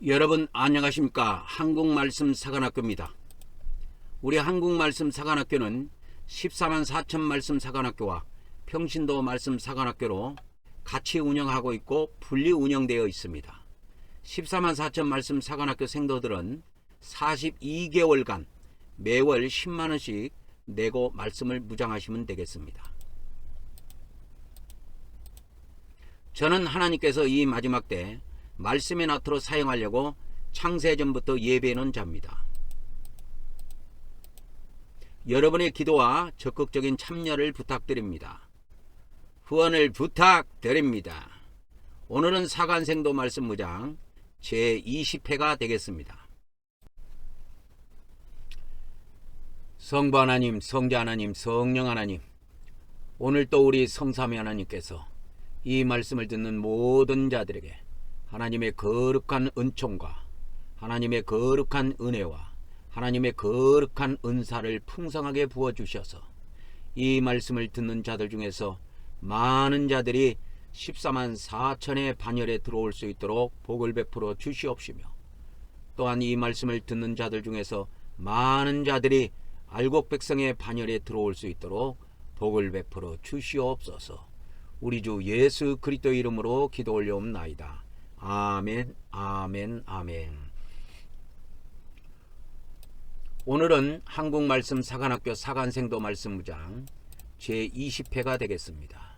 여러분 안녕하십니까? 한국말씀 사관학교입니다. 우리 한국말씀 사관학교는 14만 4천 말씀 사관학교와 평신도 말씀 사관학교로 같이 운영하고 있고 분리 운영되어 있습니다. 14만 4천 말씀 사관학교 생도들은 42개월간 매월 10만원씩 내고 말씀을 무장하시면 되겠습니다. 저는 하나님께서 이 마지막 때 말씀의 나트로 사용하려고 창세전부터 예배해 놓은 자입니다. 여러분의 기도와 적극적인 참여를 부탁드립니다. 후원을 부탁드립니다. 오늘은 사관생도 말씀 무장 제20회가 되겠습니다. 성부 하나님, 성자 하나님, 성령 하나님, 오늘 또 우리 성삼위 하나님께서 이 말씀을 듣는 모든 자들에게 하나님의 거룩한 은총과 하나님의 거룩한 은혜와 하나님의 거룩한 은사를 풍성하게 부어주셔서 이 말씀을 듣는 자들 중에서 많은 자들이 14만 4천의 반열에 들어올 수 있도록 복을 베풀어 주시옵시며, 또한 이 말씀을 듣는 자들 중에서 많은 자들이 알곡 백성의 반열에 들어올 수 있도록 복을 베풀어 주시옵소서. 우리 주 예수 그리스도 이름으로 기도 올려옵나이다. 아멘, 아멘, 아멘. 오늘은 한국말씀 사관학교 사관생도 말씀무장 제20회가 되겠습니다.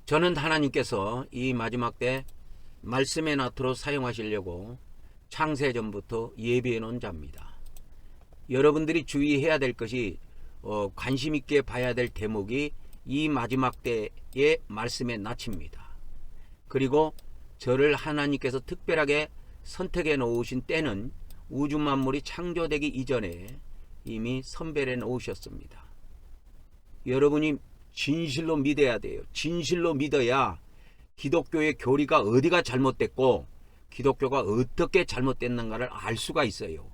저는 하나님께서 이 마지막 때 말씀의 나트로 사용하시려고 창세전부터 예비해 놓은 자입니다. 여러분들이 주의해야 될 것이 관심 있게 봐야 될 대목이 이 마지막 때의 말씀의 낯입니다. 그리고 저를 하나님께서 특별하게 선택해 놓으신 때는 우주 만물이 창조되기 이전에 이미 선별해 놓으셨습니다. 여러분이 진실로 믿어야 돼요. 진실로 믿어야 기독교의 교리가 어디가 잘못됐고 기독교가 어떻게 잘못됐는가를 알 수가 있어요.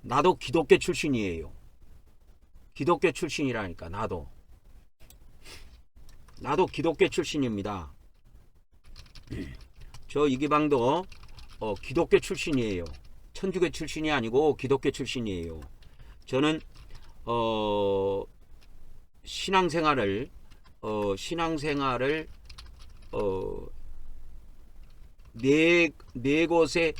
나도 기독교 출신이에요. 기독교 출신이라니까. 나도 기독교 출신입니다. 저 이기방도 기독교 출신이에요. 천주교 출신이 아니고 기독교 출신이에요. 저는 신앙생활을 네 곳에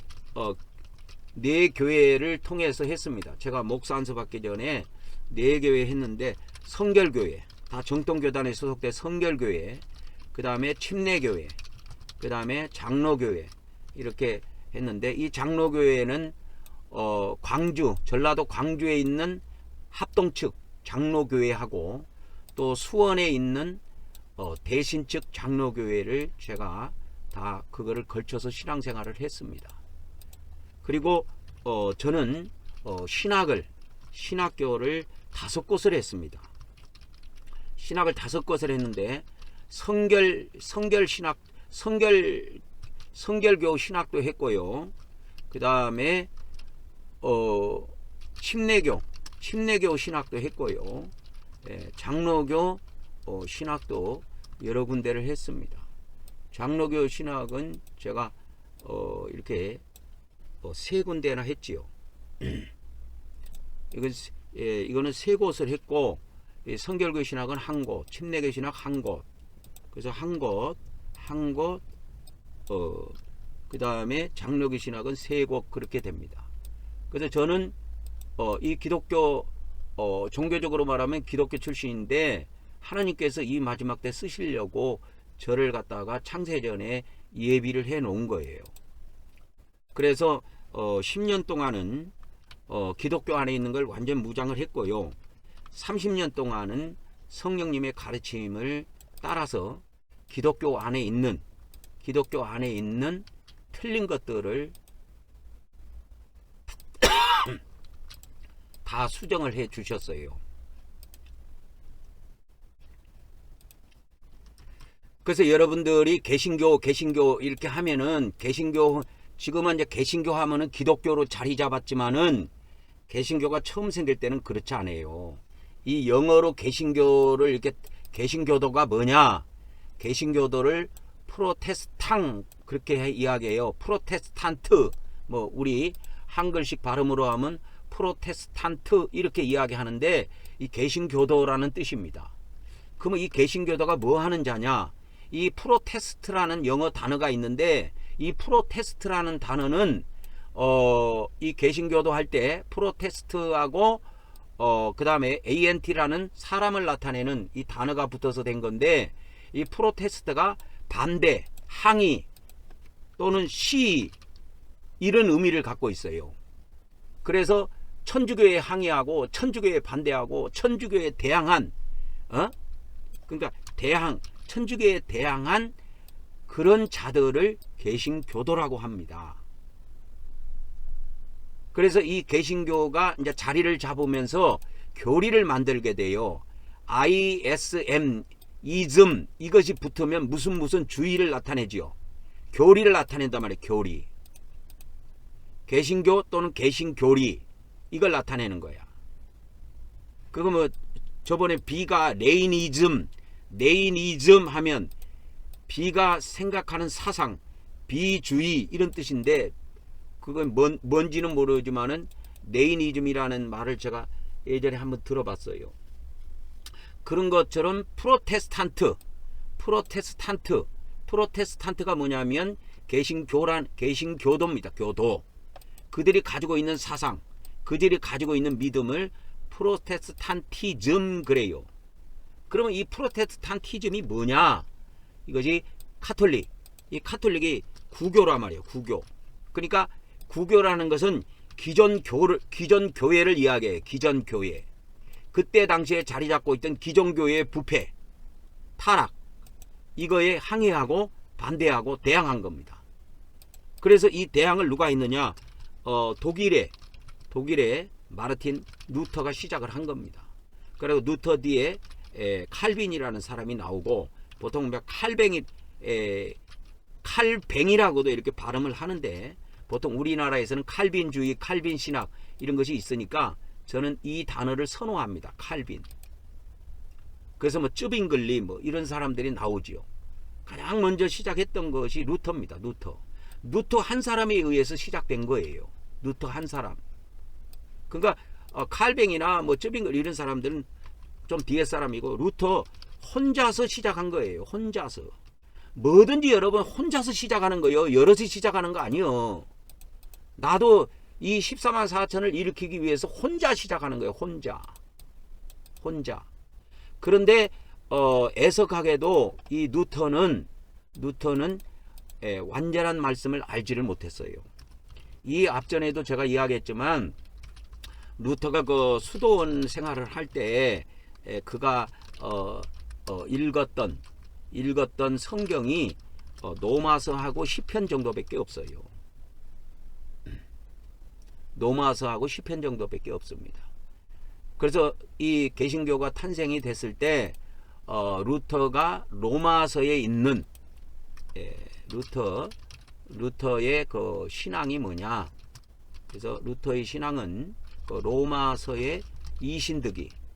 네 교회를 통해서 했습니다. 제가 목사 안수 받기 전에 네 교회 했는데, 성결교회, 다 정통교단에 소속된 성결교회, 그 다음에 침례교회, 그 다음에 장로교회, 이렇게 했는데, 이 장로교회는 광주, 전라도 광주에 있는 합동측 장로교회하고 또 수원에 있는 대신측 장로교회를 제가 다 그거를 걸쳐서 신앙생활을 했습니다. 그리고 저는 신학교를 5곳을 했습니다. 신학을 5곳을 했는데 성결교 신학도 했고요. 그 다음에 침례교 신학도 했고요. 장로교 신학도 여러 군데를 했습니다. 장로교 신학은 제가 이렇게 3군데나 했지요. 이거는 3곳을 했고, 성결교 신학은 1곳, 침례교 신학 1곳, 그래서 1곳, 그 다음에 장로교 신학은 3곳, 그렇게 됩니다. 그래서 저는 이 기독교, 종교적으로 말하면 기독교 출신인데, 하나님께서 이 마지막 때 쓰시려고 저를 갖다가 창세전에 예비를 해 놓은 거예요. 그래서 10년 동안은 기독교 안에 있는 걸 완전 무장을 했고요. 30년 동안은 성령님의 가르침을 따라서 기독교 안에 있는 틀린 것들을 다 수정을 해 주셨어요. 그래서 여러분들이 개신교 이렇게 하면은, 지금은 이제 개신교 하면은 기독교로 자리 잡았지만은, 개신교가 처음 생길 때는 그렇지 않아요. 이 영어로 개신교를 이렇게, 개신교도가 뭐냐? 개신교도를 프로테스탕 그렇게 이야기해요. 프로테스탄트 뭐 우리 한글식 발음으로 하면 프로테스탄트 이렇게 이야기하는데 이 개신교도라는 뜻입니다. 그러면 이 개신교도가 뭐 하는 자냐? 이 프로테스트라는 영어 단어가 있는데 이 프로테스트라는 단어는 이 개신교도 할 때 프로테스트하고 그 다음에 ANT라는 사람을 나타내는 이 단어가 붙어서 된 건데 이 프로테스트가 반대, 항의 또는 시 이런 의미를 갖고 있어요. 그래서 천주교에 항의하고 천주교에 반대하고 천주교에 대항한 그러니까 천주교에 대항한 그런 자들을 개신교도라고 합니다. 그래서 이 개신교가 이제 자리를 잡으면서 교리를 만들게 돼요. ISM 이즘 이것이 붙으면 무슨 주의를 나타내지요. 교리를 나타낸단 말이에요. 교리. 개신교 또는 개신교리 이걸 나타내는 거야. 그거 뭐 저번에 B가 레이니즘 하면 B가 생각하는 사상, 비주의 이런 뜻인데 그건 뭔지는 모르지만은 레이니즘이라는 말을 제가 예전에 한번 들어봤어요. 그런 것처럼 프로테스탄트가 뭐냐면 개신교도입니다. 교도. 그들이 가지고 있는 사상, 그들이 가지고 있는 믿음을 프로테스탄티즘 그래요. 그러면 이 프로테스탄티즘이 뭐냐? 이것이 카톨릭. 이 카톨릭이 구교란 말이에요. 구교. 그러니까 구교라는 것은 기존 교회를 이야기해요. 기존 교회. 그때 당시에 자리 잡고 있던 기존 교회의 부패, 타락 이거에 항의하고 반대하고 대항한 겁니다. 그래서 이 대항을 누가 했느냐? 독일의 마르틴 루터가 시작을 한 겁니다. 그리고 루터 뒤에 칼빈이라는 사람이 나오고 보통 칼뱅이라고도 이렇게 발음을 하는데 보통 우리나라에서는 칼빈주의, 칼빈 신학 이런 것이 있으니까 저는 이 단어를 선호합니다. 칼빈. 그래서 뭐 쯔빙글리 뭐 이런 사람들이 나오지요. 가장 먼저 시작했던 것이 루터입니다. 루터 한 사람에 의해서 시작된 거예요. 루터 한 사람. 그러니까 칼뱅이나 뭐 쯔빙글 이런 사람들은 좀 뒤에 사람이고 루터 혼자서 시작한 거예요. 혼자서. 뭐든지 여러분 혼자서 시작하는 거예요. 여럿이 시작하는 거 아니에요. 나도 이 14만 4천을 일으키기 위해서 혼자 시작하는 거예요. 혼자. 그런데 애석하게도 이 루터는 완전한 말씀을 알지를 못했어요. 이 앞전에도 제가 이야기했지만 루터가 그 수도원 생활을 할 때 그가 읽었던 성경이 로마서하고 시편 정도밖에 없어요. 로마서하고 시편 정도밖에 없습니다. 그래서 이 개신교가 탄생이 됐을 때 루터가 로마서에 있는 루터의 그 신앙이 뭐냐? 그래서 루터의 신앙은 그 로마서의 이신득이의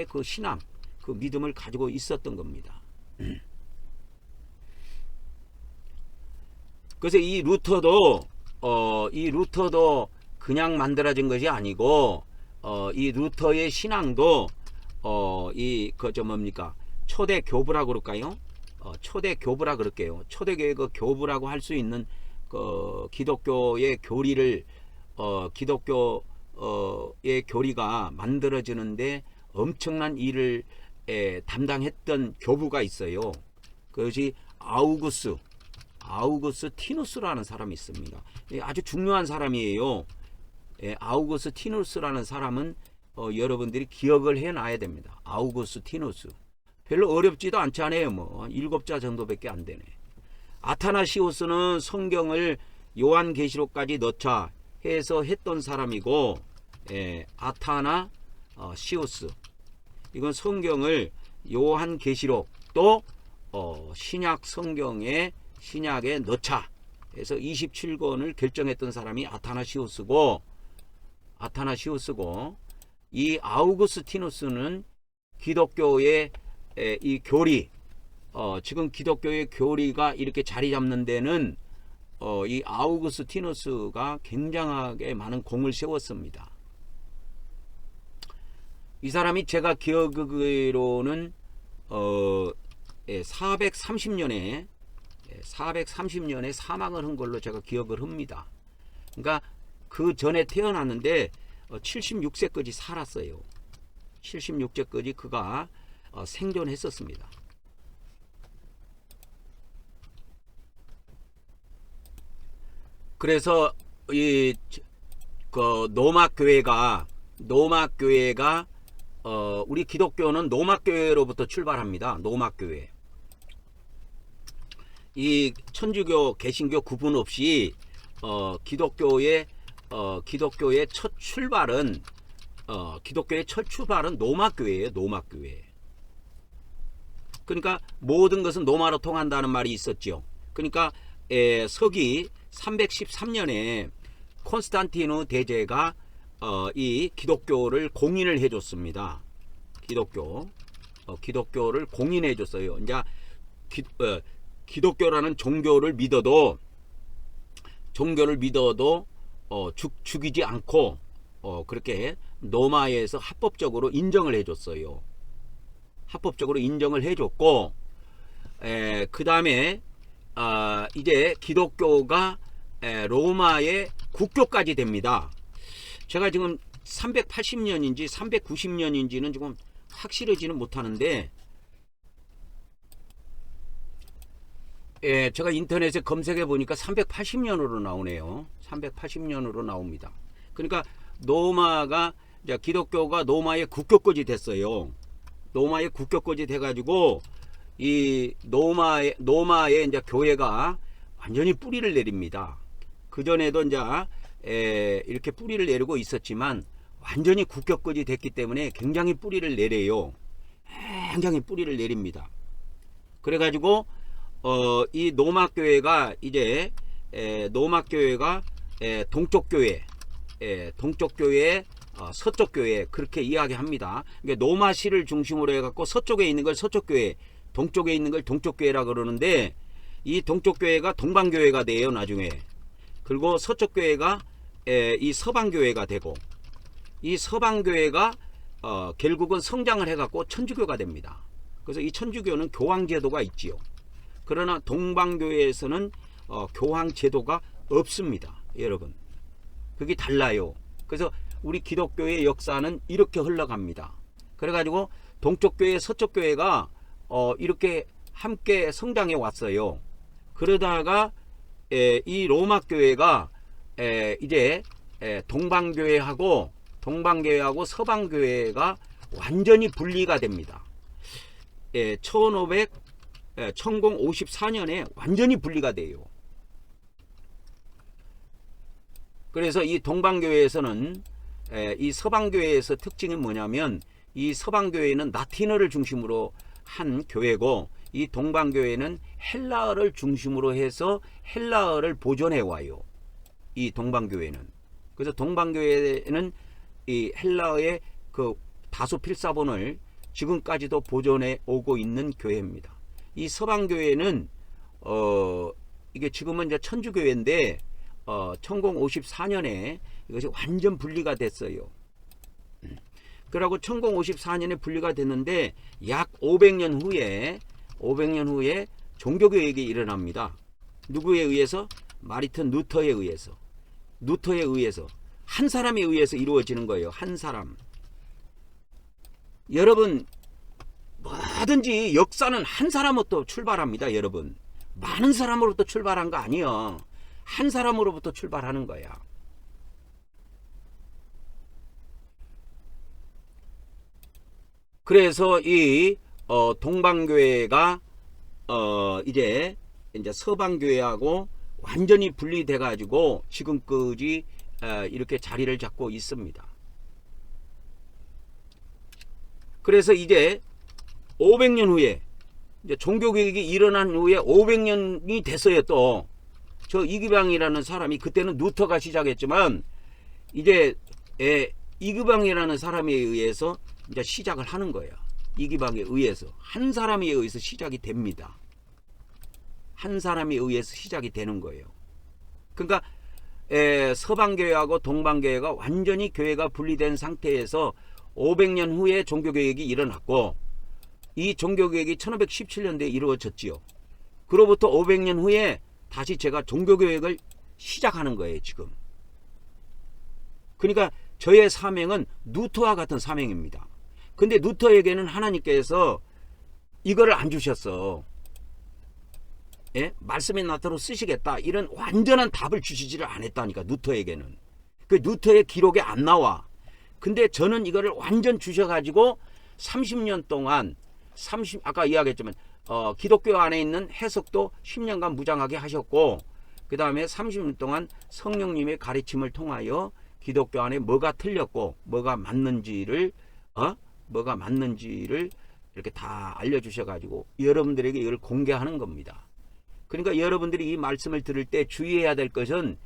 그 신앙, 그 믿음을 가지고 있었던 겁니다. 그래서 이 루터도 그냥 만들어진 것이 아니고 이 루터의 신앙도 초대 교부라고 그럴까요? 초대 교부라 그럴게요. 초대교회 그 교부라고 할 수 있는 그 기독교의 교리를 기독교의 교리가 만들어지는데 엄청난 일을 담당했던 교부가 있어요. 그것이 아우구스 티누스라는 사람이 있습니다. 아주 중요한 사람이에요. 아우구스 티누스라는 사람은 여러분들이 기억을 해놔야 됩니다. 아우구스 티누스. 별로 어렵지도 않지 않아요. 뭐 7자 정도밖에 안 되네. 아타나시우스는 성경을 요한계시록까지 넣자 해서 했던 사람이고, 아타나시우스 이건 성경을 요한계시록 또 신약 성경에 신약에 넣자 해서 27권을 결정했던 사람이 아타나시우스고 이 아우구스티누스는 기독교의 이 교리, 지금 기독교의 교리가 이렇게 자리 잡는 데는 이 아우구스티누스가 굉장하게 많은 공을 세웠습니다. 이 사람이 제가 기억으로는 430년에 사망을 한 걸로 제가 기억을 합니다. 그러니까 그 전에 태어났는데 76세까지 살았어요. 76세까지 그가 생존했었습니다. 그래서 이 노막교회가 우리 기독교는 노막교회로부터 출발합니다. 노막교회. 이 천주교, 개신교 구분 없이 기독교의 첫 출발은 노막교회예요. 노막교회. 그러니까 모든 것은 노마로 통한다는 말이 있었죠. 그러니까 서기 313년에 콘스탄티누 대제가 이 기독교를 공인을 해줬습니다. 기독교를 공인해줬어요. 이제 기독교라는 종교를 믿어도 죽이지 않고 그렇게 로마에서 합법적으로 인정을 해줬어요. 합법적으로 인정을 해줬고, 그 다음에 이제 기독교가 로마의 국교까지 됩니다. 제가 지금 380년인지 390년인지는 지금 확실하지는 못하는데, 제가 인터넷에 검색해 보니까 380년으로 나오네요. 380년으로 나옵니다. 그러니까 기독교가 로마의 국교까지 됐어요. 로마의 국교까지 돼가지고 이 로마의 이제 교회가 완전히 뿌리를 내립니다. 그 전에도 이제 이렇게 뿌리를 내리고 있었지만 완전히 국교까지 됐기 때문에 굉장히 뿌리를 내려요. 굉장히 뿌리를 내립니다. 그래가지고 이 노막교회가 이제 동쪽교회, 서쪽교회 그렇게 이야기합니다. 그러니까 노마시를 중심으로 해갖고 서쪽에 있는 걸 서쪽교회, 동쪽에 있는 걸 동쪽교회라 그러는데, 이 동쪽교회가 동방교회가 돼요 나중에. 그리고 서쪽교회가 이 서방교회가 되고, 이 서방교회가 결국은 성장을 해갖고 천주교가 됩니다. 그래서 이 천주교는 교황제도가 있지요. 그러나 동방교회에서는 교황제도가 없습니다. 여러분, 그게 달라요. 그래서 우리 기독교의 역사는 이렇게 흘러갑니다. 그래가지고 동쪽교회, 서쪽교회가 이렇게 함께 성장해 왔어요. 그러다가 이 로마교회가 이제 동방교회하고 서방교회가 완전히 분리가 됩니다. 1054년에 완전히 분리가 돼요. 그래서 이 동방교회에서는 이 서방교회에서 특징이 뭐냐면, 이 서방교회는 라틴어를 중심으로 한 교회고, 이 동방교회는 헬라어를 중심으로 해서 헬라어를 보존해 와요. 이 동방교회는. 그래서 동방교회는 이 헬라어의 그 다소 필사본을 지금까지도 보존해 오고 있는 교회입니다. 이 서방교회는 이게 지금은 이제 천주교회인데 1054년에 이것이 완전 분리가 됐어요. 그러고 1054년에 분리가 됐는데 약 500년 후에 종교개혁이 일어납니다. 누구에 의해서? 마르틴 루터에 의해서. 한 사람에 의해서 이루어지는 거예요. 한 사람. 여러분, 뭐든지 역사는 한 사람으로부터 출발합니다. 여러분, 많은 사람으로부터 출발한 거 아니에요. 한 사람으로부터 출발하는 거야. 그래서 이 동방교회가 이제 서방교회하고 완전히 분리돼 가지고 지금까지 이렇게 자리를 잡고 있습니다. 그래서 이제 500년 후에, 이제 종교개혁이 일어난 후에 500년이 됐어요. 또 저 이기방이라는 사람이, 그때는 루터가 시작했지만 이제 이기방이라는 사람에 의해서 이제 시작을 하는 거예요. 이기방에 의해서, 한 사람에 의해서 시작이 됩니다. 한 사람에 의해서 시작이 되는 거예요. 그러니까 서방교회하고 동방교회가 완전히 교회가 분리된 상태에서 500년 후에 종교개혁이 일어났고, 이 종교개혁이 1517년도에 이루어졌지요. 그로부터 500년 후에 다시 제가 종교개혁을 시작하는 거예요, 지금. 그러니까 저의 사명은 루터와 같은 사명입니다. 근데 루터에게는 하나님께서 이거를 안 주셨어. 예? 말씀의 나타로 쓰시겠다, 이런 완전한 답을 주시지를 않았다니까. 루터에게는 그 루터의 기록에 안 나와. 근데 저는 이거를 완전 주셔가지고 30년 동안 아까 이야기했지만 기독교 안에 있는 해석도 10년간 무장하게 하셨고, 그 다음에 30년 동안 성령님의 가르침을 통하여 기독교 안에 뭐가 틀렸고 뭐가 맞는지를 이렇게 다 알려주셔가지고 여러분들에게 이걸 공개하는 겁니다. 그러니까 여러분들이 이 말씀을 들을 때 주의해야 될 것은,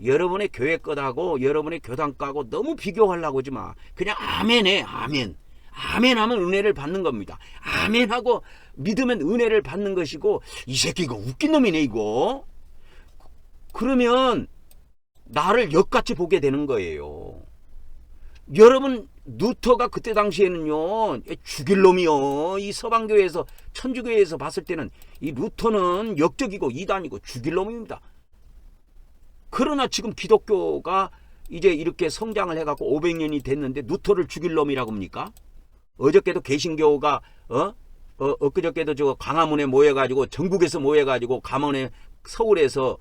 여러분의 교회 것하고 여러분의 교단 거하고 너무 비교하려고 하지 마. 그냥 아멘해. 아멘. 아멘 하면 은혜를 받는 겁니다. 아멘 하고 믿으면 은혜를 받는 것이고, 이 새끼 이거 웃긴 놈이네 이거. 그러면 나를 역같이 보게 되는 거예요. 여러분, 루터가 그때 당시에는요, 죽일 놈이요. 이 서방교회에서, 천주교회에서 봤을 때는 이 루터는 역적이고 이단이고 죽일 놈입니다. 그러나 지금 기독교가 이제 이렇게 성장을 해갖고 500년이 됐는데 루터를 죽일 놈이라고 합니까? 어저께도 개신교가 엊그저께도 저 광화문에 모여가지고, 전국에서 모여가지고 감원에 서울에서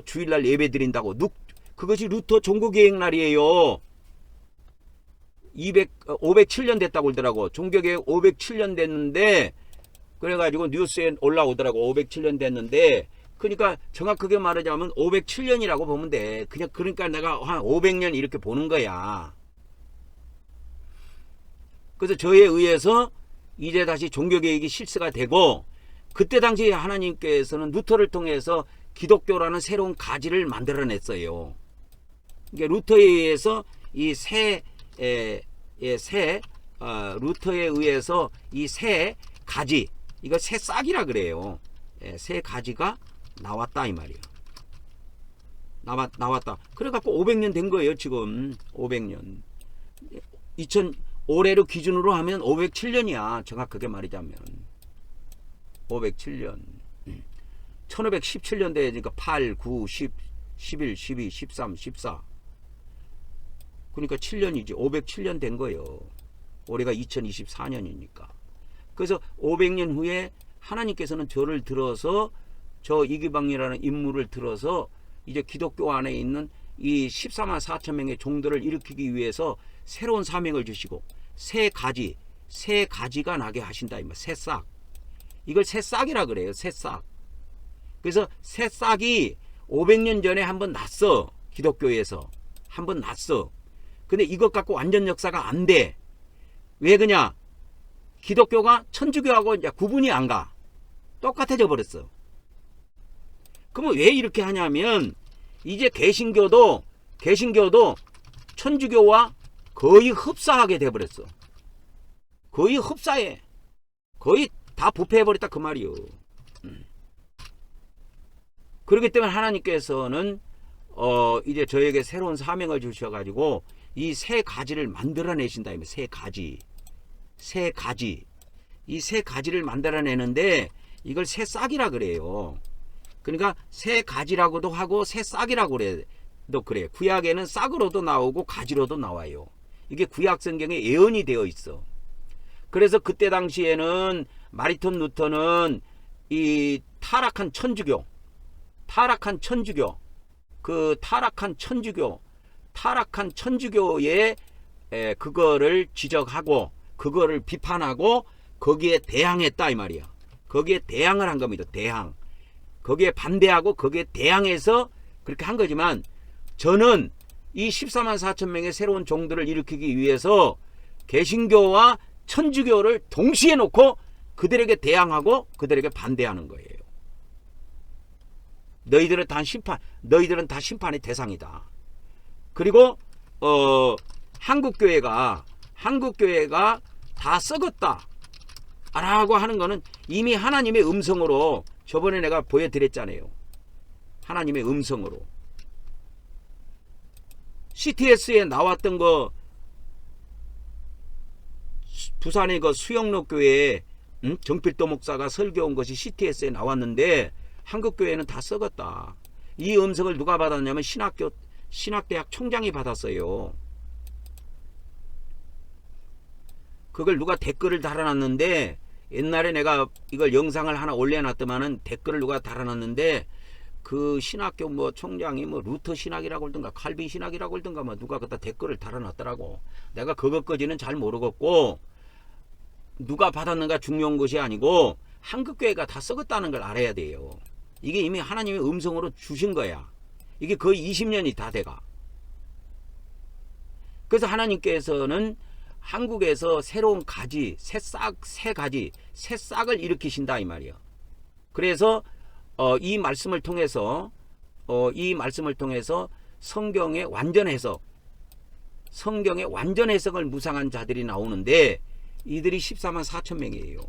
주일날 예배 드린다고, 그것이 루터 종교개혁 날이에요. 507년 됐다고 그러더라고. 종교개혁 507년 됐는데, 그래가지고 뉴스에 올라오더라고. 507년 됐는데, 그러니까 정확하게 말하자면 507년이라고 보면 돼. 그냥 그러니까 내가 한 500년 이렇게 보는 거야. 그래서 저에 의해서 이제 다시 종교개혁이 실시가 되고, 그때 당시에 하나님께서는 루터를 통해서 기독교라는 새로운 가지를 만들어냈어요. 그러니까 루터에 의해서 이 루터에 의해서 이 새 가지, 이거 새 싹이라 그래요. 새 가지가 나왔다 이 말이에요. 나왔다. 그래갖고 500년 된 거예요 지금. 500년. 올해로 기준으로 하면 507년이야. 정확하게 말하자면 507년. 1517년대에 그러니까 8, 9, 10, 11, 12, 13, 14. 그러니까 7년이지. 507년 된 거예요. 올해가 2024년이니까. 그래서 500년 후에 하나님께서는 저를 들어서, 저 이기방이라는 인물을 들어서 이제 기독교 안에 있는 이 14만 4천 명의 종들을 일으키기 위해서 새로운 사명을 주시고, 새 가지가 나게 하신다. 새싹. 이걸 새싹이라 그래요. 새싹. 그래서 새싹이 500년 전에 한번 났어. 기독교에서 한번 났어. 근데 이것 갖고 완전 역사가 안 돼. 왜 그냐? 기독교가 천주교하고 이제 구분이 안 가. 똑같아져 버렸어. 그러면 왜 이렇게 하냐면, 이제 개신교도 천주교와 거의 흡사하게 돼 버렸어. 거의 흡사해. 거의 다 부패해버렸다 그 말이요. 그렇기 때문에 하나님께서는 이제 저에게 새로운 사명을 주셔가지고 이 새 가지를 만들어내신다. 새 가지. 이 새 가지를 만들어내는데 이걸 새 싹이라 그래요. 그러니까 새 가지라고도 하고 새 싹이라고 그래. 구약에는 싹으로도 나오고 가지로도 나와요. 이게 구약 성경에 예언이 되어 있어. 그래서 그때 당시에는 마르틴 루터는 이 타락한 천주교의 그거를 지적하고 그거를 비판하고 거기에 대항했다 이 말이야. 거기에 대항을 한 겁니다. 거기에 반대하고 거기에 대항해서 그렇게 한 거지만, 저는 이 14만 4천 명의 새로운 종들을 일으키기 위해서 개신교와 천주교를 동시에 놓고 그들에게 대항하고 그들에게 반대하는 거예요. 너희들은 다 심판의 대상이다. 그리고 한국교회가 다 썩었다. 라고 하는 거는 이미 하나님의 음성으로 저번에 내가 보여드렸잖아요. 하나님의 음성으로. CTS에 나왔던 거, 부산의 그 수영로 교회에 정필도 목사가 설교한 것이 CTS에 나왔는데 한국교회는 다 썩었다. 이 음성을 누가 받았냐면 신학대학 총장이 받았어요. 그걸 누가 댓글을 달아놨는데, 옛날에 내가 이걸 영상을 하나 올려놨더만은 댓글을 누가 달아놨는데, 그 신학교 뭐 총장이 뭐 루터 신학이라고 그러든가 칼빈 신학이라고 그러든가 뭐 누가 그다 댓글을 달아놨더라고. 내가 그것까지는 잘 모르겠고, 누가 받았는가 중요한 것이 아니고 한국교회가 다 썩었다는 걸 알아야 돼요. 이게 이미 하나님의 음성으로 주신 거야. 이게 거의 20년이 다 돼가. 그래서 하나님께서는 한국에서 새로운 가지, 새싹을 일으키신다 이 말이야. 그래서 이 말씀을 통해서 성경의 완전 해석을 묵상한 자들이 나오는데, 이들이 14만 4천 명이에요.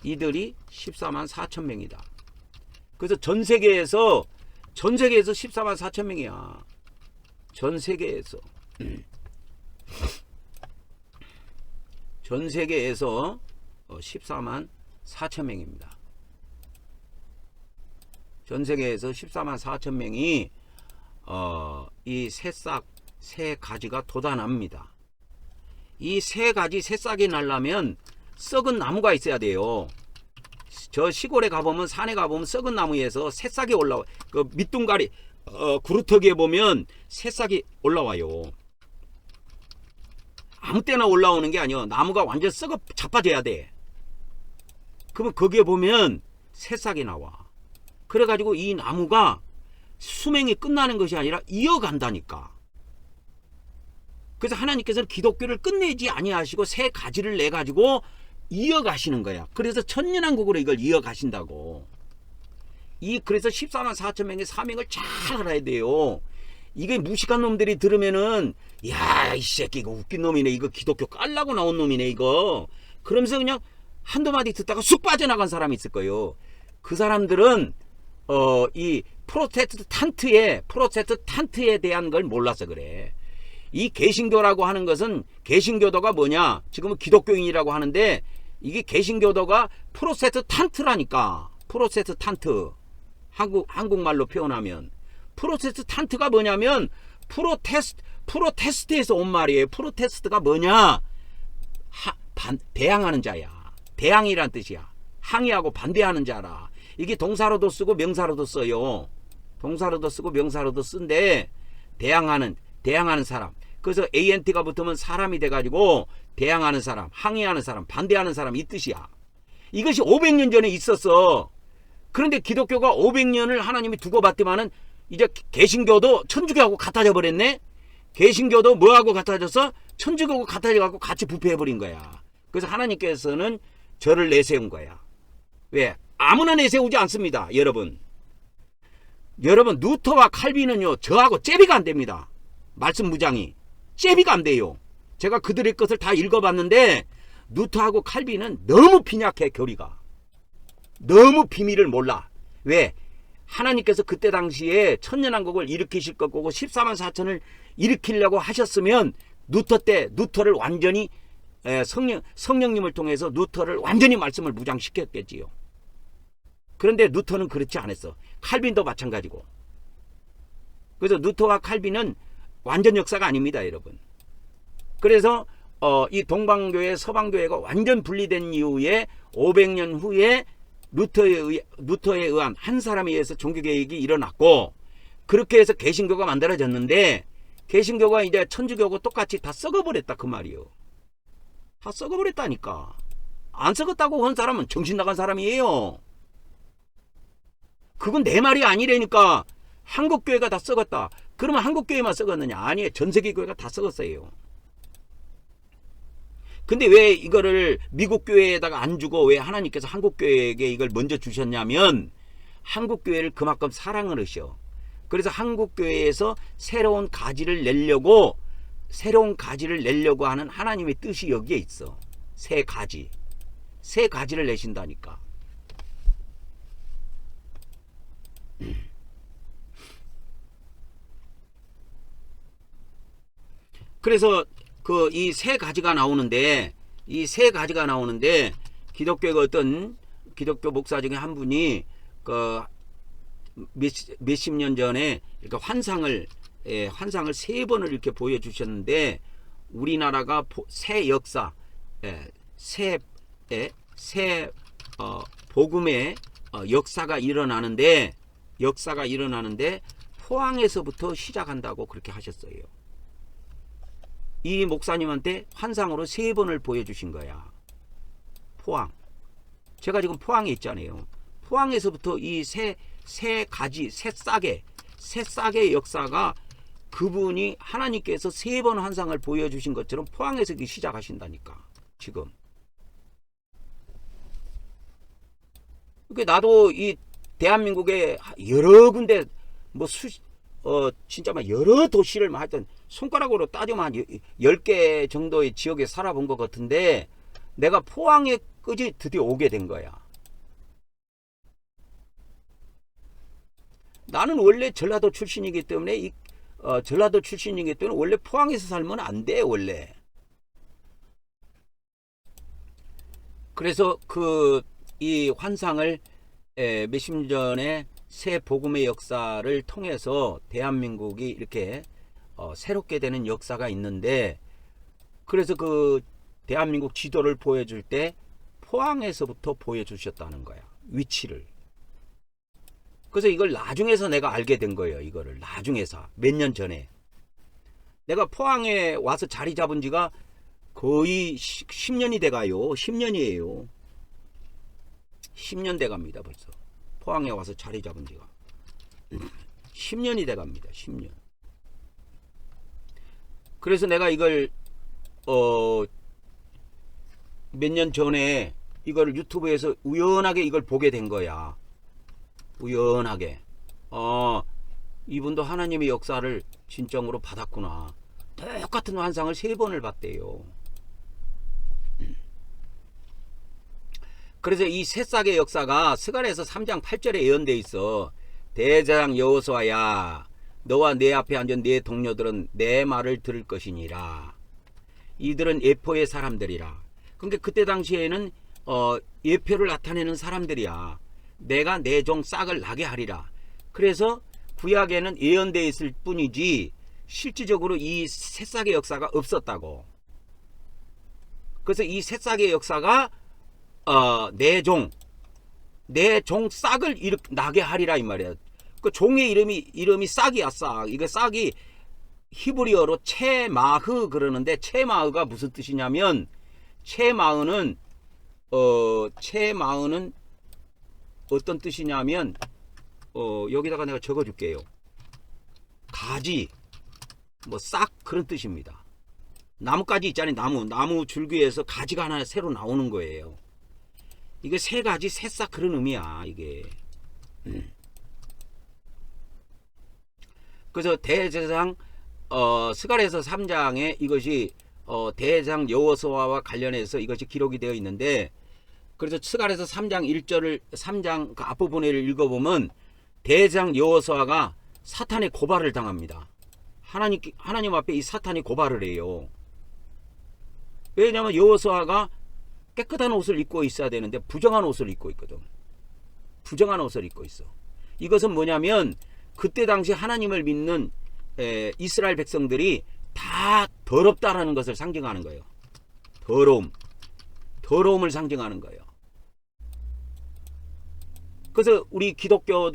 이들이 14만 4천 명이다. 그래서 전 세계에서 14만 4천 명이야. 전 세계에서. 전 세계에서 14만 4천 명입니다. 전 세계에서 14만 4천 명이 이 새 가지가 돋아납니다. 이 새싹이 나려면 썩은 나무가 있어야 돼요. 저 시골에 가보면, 산에 가보면 썩은 나무에서 새싹이 올라와. 그 밑둥가리 구루터기에 보면 새싹이 올라와요. 아무 때나 올라오는 게 아니야. 나무가 완전 썩어 자빠져야 돼. 그러면 거기에 보면 새싹이 나와. 그래가지고 이 나무가 수명이 끝나는 것이 아니라 이어간다니까. 그래서 하나님께서는 기독교를 끝내지 아니하시고 새 가지를 내 가지고 이어가시는 거야. 그래서 천년왕국으로 이걸 이어가신다고. 그래서 14만 4천 명의 사명을 잘 알아야 돼요. 이게 무식한 놈들이 들으면은, 야, 이 새끼 이거 웃긴 놈이네, 이거 기독교 깔라고 나온 놈이네 이거, 그러면서 그냥 한두 마디 듣다가 쑥 빠져나간 사람이 있을 거예요. 그 사람들은 이 프로테스탄트에 대한 걸 몰라서 그래. 이 개신교라고 하는 것은, 개신교도가 뭐냐, 지금은 기독교인이라고 하는데 이게 개신교도가 프로테스탄트라니까. 프로테스탄트, 한국말로 표현하면 프로테스탄트가 뭐냐면 프로테스트에서 온 말이에요. 프로테스트가 뭐냐, 대항하는 자야. 대항이란 뜻이야. 항의하고 반대하는 자라. 이게 동사로도 쓰고 명사로도 써요. 동사로도 쓰고 명사로도 쓴데, 대항하는 사람. 그래서 ANT가 붙으면 사람이 돼가지고 대항하는 사람, 항의하는 사람, 반대하는 사람, 이 뜻이야. 이것이 500년 전에 있었어. 그런데 기독교가 500년을 하나님이 두고 봤더만은 이제 개신교도 천주교하고 같아져 버렸네. 개신교도 뭐하고 같아져서 천주교하고 같아져갖고 같이 부패해버린 거야. 그래서 하나님께서는 저를 내세운 거야. 왜? 아무나 내세우지 않습니다. 여러분, 루터와 칼빈은요, 저하고 째비가 안 됩니다. 말씀 무장이 째비가 안 돼요. 제가 그들의 것을 다 읽어봤는데 루터하고 칼빈은 너무 빈약해. 교리가 너무 비밀을 몰라. 왜? 하나님께서 그때 당시에 천년왕국을 일으키실 거고 14만 4천을 일으키려고 하셨으면 루터를 완전히 성령님을 통해서 루터를 완전히 말씀을 무장시켰겠지요. 그런데 루터는 그렇지 않았어. 칼빈도 마찬가지고. 그래서 루터와 칼빈은 완전 역사가 아닙니다, 여러분. 그래서 이 동방교회, 서방교회가 완전 분리된 이후에 500년 후에 루터에 의한 한 사람에 의해서 종교개혁이 일어났고, 그렇게 해서 개신교가 만들어졌는데, 개신교가 이제 천주교하고 똑같이 다 썩어버렸다 그 말이요. 다 썩어버렸다니까. 안 썩었다고 한 사람은 정신 나간 사람이에요. 그건 내 말이 아니라니까. 한국교회가 다 썩었다. 그러면 한국교회만 썩었느냐? 아니에요. 전세계 교회가 다 썩었어요. 근데 왜 이거를 미국 교회에다가 안 주고 왜 하나님께서 한국교회에게 이걸 먼저 주셨냐면, 한국교회를 그만큼 사랑을 하셔. 그래서 한국교회에서 새로운 가지를 내려고 새로운 가지를 내려고 하는 하나님의 뜻이 여기에 있어. 새 가지. 새 가지를 내신다니까. 그래서 그 이 세 가지가 나오는데, 이 세 가지가 나오는데 기독교의 어떤 기독교 목사 중에 한 분이 그 몇십 년 전에 이렇게 환상을 세 번을 이렇게 보여주셨는데, 우리나라가 새 역사, 새 복음의 역사가 일어나는데 포항에서부터 시작한다고 그렇게 하셨어요. 이 목사님한테 환상으로 세 번을 보여주신 거야. 포항. 제가 지금 포항에 있잖아요. 포항에서부터 이 새 가지, 새 싹의 역사가 그분이 하나님께서 세 번 환상을 보여주신 것처럼 포항에서 시작하신다니까. 지금. 나도 이 대한민국에 여러 군데 진짜 막 여러 도시를 하여튼 손가락으로 따지면 한 10개 정도의 지역에 살아본 것 같은데, 내가 포항에까지 드디어 오게 된 거야. 나는 원래 전라도 출신이기 때문에 원래 포항에서 살면 안 돼, 원래. 그래서 이 환상을 몇십 년 전에 새 복음의 역사를 통해서 대한민국이 이렇게 새롭게 되는 역사가 있는데, 그래서 그 대한민국 지도를 보여줄 때 포항에서부터 보여주셨다는 거야, 위치를. 그래서 이걸 나중에서 내가 알게 된 거예요. 이거를 나중에서 몇 년 전에 내가 포항에 와서 자리 잡은 지가 거의 10년이 돼가요. 10년이에요. 10년 돼갑니다. 벌써 포항에 와서 자리 잡은 지가 10년이 돼갑니다. 10년. 그래서 내가 이걸 몇 년 전에 이걸 유튜브에서 우연하게 이걸 보게 된 거야. 우연하게. 이분도 하나님의 역사를 진정으로 받았구나. 똑같은 환상을 3번을 봤대요. 그래서 이 새싹의 역사가 스가랴서 3장 8절에 예언되어 있어. 대제사장 여호수아야, 너와 내 앞에 앉은 네 동료들은 내 말을 들을 것이니라. 이들은 예표의 사람들이라. 그러니까 그때 당시에는 예표를 나타내는 사람들이야. 내가 내 종 싹을 나게 하리라. 그래서 구약에는 예언되어 있을 뿐이지 실질적으로 이 새싹의 역사가 없었다고. 그래서 이 새싹의 역사가 내 종 싹을 나게 하리라 이 말이야. 그 종의 이름이 싹이야, 싹. 이거 싹이 히브리어로 체마흐 그러는데, 체마흐가 무슨 뜻이냐면, 체마흐는 어떤 뜻이냐면, 여기다가 내가 적어줄게요. 가지, 싹 그런 뜻입니다. 나뭇가지 있잖아요. 나무 줄기에서 가지가 하나 새로 나오는 거예요. 이게 새 가지, 새싹 그런 의미야, 이게. 그래서 대제사장 스가랴서 3장에 이것이 대제사장 여호수아와 관련해서 이것이 기록이 되어 있는데, 그래서 스가랴서 3장 1절을 3장 그 앞부분을 읽어보면 대제사장 여호수아가 사탄의 고발을 당합니다. 하나님 앞에 이 사탄이 고발을 해요. 왜냐하면 여호수아가 깨끗한 옷을 입고 있어야 되는데 부정한 옷을 입고 있거든. 부정한 옷을 입고 있어. 이것은 뭐냐면 그때 당시 하나님을 믿는 이스라엘 백성들이 다 더럽다라는 것을 상징하는 거예요. 더러움을 상징하는 거예요. 그래서 우리 기독교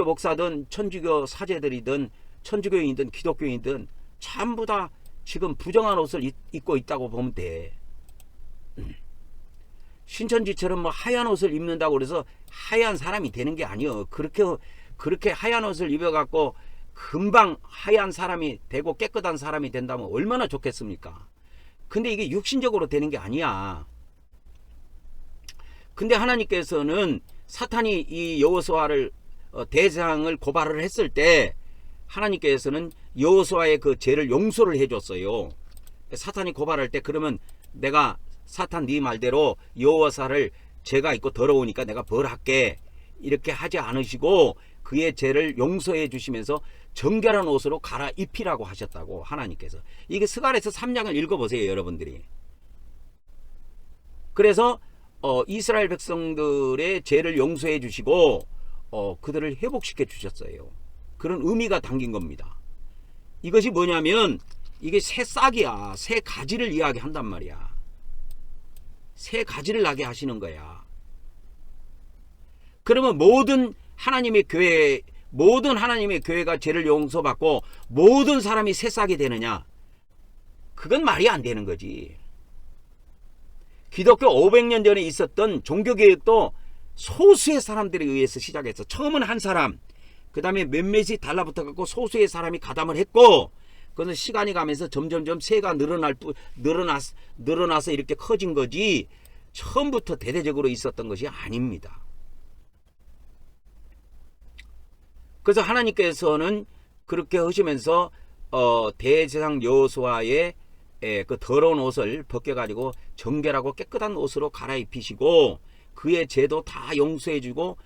목사든 천주교 사제들이든 천주교인이든 기독교인이든 전부 다 지금 부정한 옷을 입고 있다고 보면 돼. 신천지처럼 하얀 옷을 입는다고 그래서 하얀 사람이 되는 게 아니요. 그렇게 하얀 옷을 입어갖고 금방 하얀 사람이 되고 깨끗한 사람이 된다면 얼마나 좋겠습니까? 근데 이게 육신적으로 되는 게 아니야. 근데 하나님께서는 사탄이 이 여호수아를 대제사장을 고발을 했을 때 하나님께서는 여호수아의 그 죄를 용서를 해줬어요. 사탄이 고발할 때 그러면 내가 사탄 네 말대로 여호와사를 죄가 있고 더러우니까 내가 벌할게 이렇게 하지 않으시고 그의 죄를 용서해 주시면서 정결한 옷으로 갈아입히라고 하셨다고 하나님께서. 이게 스가랴서 3장을 읽어보세요 여러분들이. 그래서 이스라엘 백성들의 죄를 용서해 주시고 그들을 회복시켜 주셨어요. 그런 의미가 담긴 겁니다. 이것이 뭐냐면 이게 새 싹이야. 새 가지를 이야기한단 말이야. 새 가지를 나게 하시는 거야. 그러면 모든 하나님의 교회가 죄를 용서받고 모든 사람이 새 싹이 되느냐? 그건 말이 안 되는 거지. 기독교 500년 전에 있었던 종교개혁도 소수의 사람들에 의해서 시작했어. 처음은 한 사람, 그 다음에 몇몇이 달라붙어 갖고 소수의 사람이 가담을 했고, 그것은 시간이 가면서 점점점 세가 늘어나서 이렇게 커진 거지 처음부터 대대적으로 있었던 것이 아닙니다. 그래서 하나님께서는 그렇게 하시면서 대제사장 여호수아의 그 더러운 옷을 벗겨가지고 정결하고 깨끗한 옷으로 갈아입히시고 그의 죄도 다 용서해주고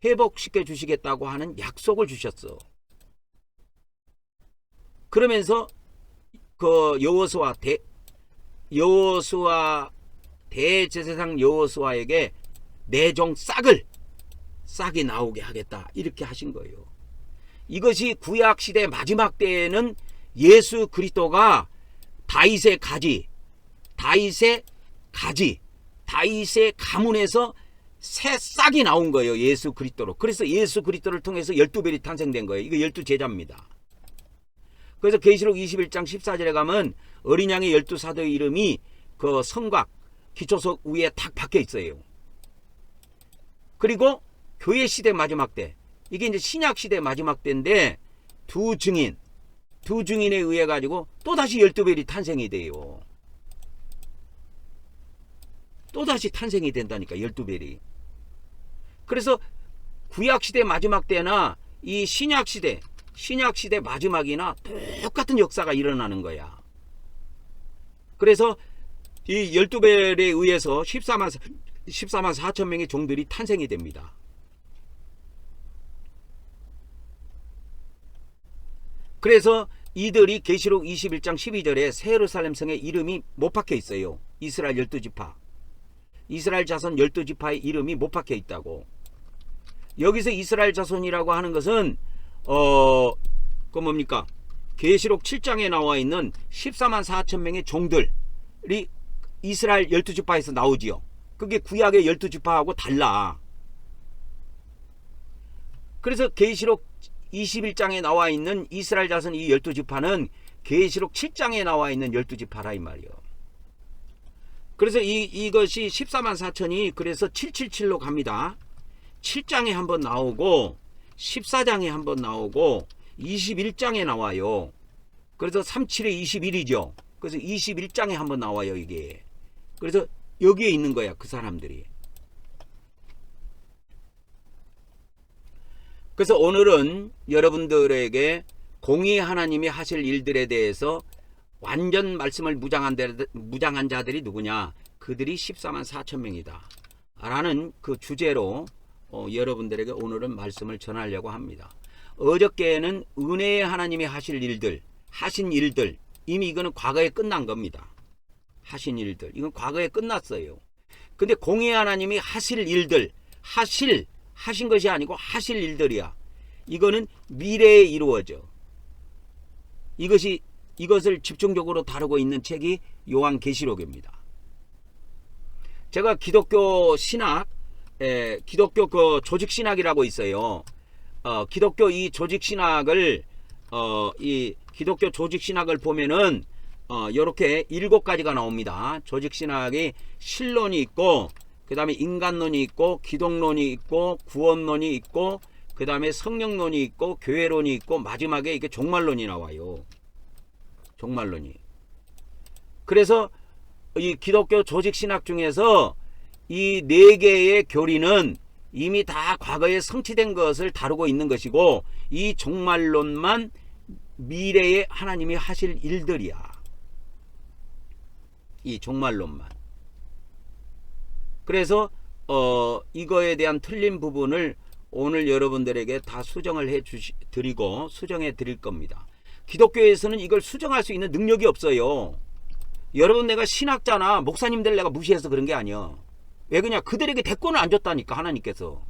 회복시켜 주시겠다고 하는 약속을 주셨어. 그러면서 그 대제사장 여호수아에게 내 종 싹이 나오게 하겠다 이렇게 하신 거예요. 이것이 구약시대 마지막 때에는 예수 그리스도가 다윗의 가문에서 새 싹이 나온 거예요. 예수 그리스도로. 그래서 예수 그리스도를 통해서 12별이 탄생된 거예요. 이거 12제자입니다. 그래서 계시록 21장 14절에 가면 어린 양의 12사도의 이름이 그 성곽 기초석 위에 탁 박혀 있어요. 그리고 교회 시대 마지막 때, 이게 이제 신약 시대 마지막 때인데 두 증인에 의해 가지고 또다시 12별이 탄생이 돼요. 또다시 탄생이 된다니까 12별이. 그래서 구약 시대 마지막 때나 이 신약 시대 마지막이나 똑같은 역사가 일어나는 거야. 그래서 이 12별에 의해서 14만 4천 명의 종들이 탄생이 됩니다. 그래서 이들이 계시록 21장 12절에 새 예루살렘 성에 이름이 못 박혀 있어요. 이스라엘 12지파. 이스라엘 자손 12지파의 이름이 못 박혀 있다고. 여기서 이스라엘 자손이라고 하는 것은 그 뭡니까? 계시록 7장에 나와 있는 14만 4천 명의 종들이 이스라엘 12지파에서 나오지요. 그게 구약의 12지파하고 달라. 그래서 계시록 21장에 나와 있는 이스라엘 자손 이 12지파는 계시록 7장에 나와 있는 12지파라 이 말이요. 그래서 이것이 14만 4천이 그래서 777로 갑니다. 7장에 한번 나오고 14장에 한번 나오고 21장에 나와요. 그래서 37에 21이죠. 그래서 21장에 한번 나와요 이게. 그래서 여기에 있는 거야 그 사람들이. 그래서 오늘은 여러분들에게 공의 하나님이 하실 일들에 대해서 완전 말씀을 무장한 자들이 누구냐? 그들이 14만 4천 명이다 라는 그 주제로 여러분들에게 오늘은 말씀을 전하려고 합니다. 어저께는 은혜의 하나님이 하신 일들 이미 이거는 과거에 끝난 겁니다. 하신 일들 이건 과거에 끝났어요. 근데 공의 하나님이 하실 일들 하신 것이 아니고 하실 일들이야. 이거는 미래에 이루어져. 이것을 집중적으로 다루고 있는 책이 요한계시록입니다. 제가 기독교 신학, 기독교 그 조직 신학이라고 있어요. 기독교 이 조직 신학을 기독교 조직 신학을 보면은 이렇게 7가지가 나옵니다. 조직 신학이 신론이 있고, 그 다음에 인간론이 있고, 기독론이 있고, 구원론이 있고, 그 다음에 성령론이 있고, 교회론이 있고, 마지막에 이게 종말론이 나와요. 종말론이. 그래서 이 기독교 조직 신학 중에서 이 4개의 교리는 이미 다 과거에 성취된 것을 다루고 있는 것이고, 이 종말론만 미래에 하나님이 하실 일들이야. 이 종말론만. 그래서 이거에 대한 틀린 부분을 오늘 여러분들에게 다 수정을 드리고 수정해 드릴 겁니다. 기독교에서는 이걸 수정할 수 있는 능력이 없어요. 여러분, 내가 신학자나 목사님들 내가 무시해서 그런 게 아니야. 왜 그러냐? 그들에게 대권을 안 줬다니까, 하나님께서.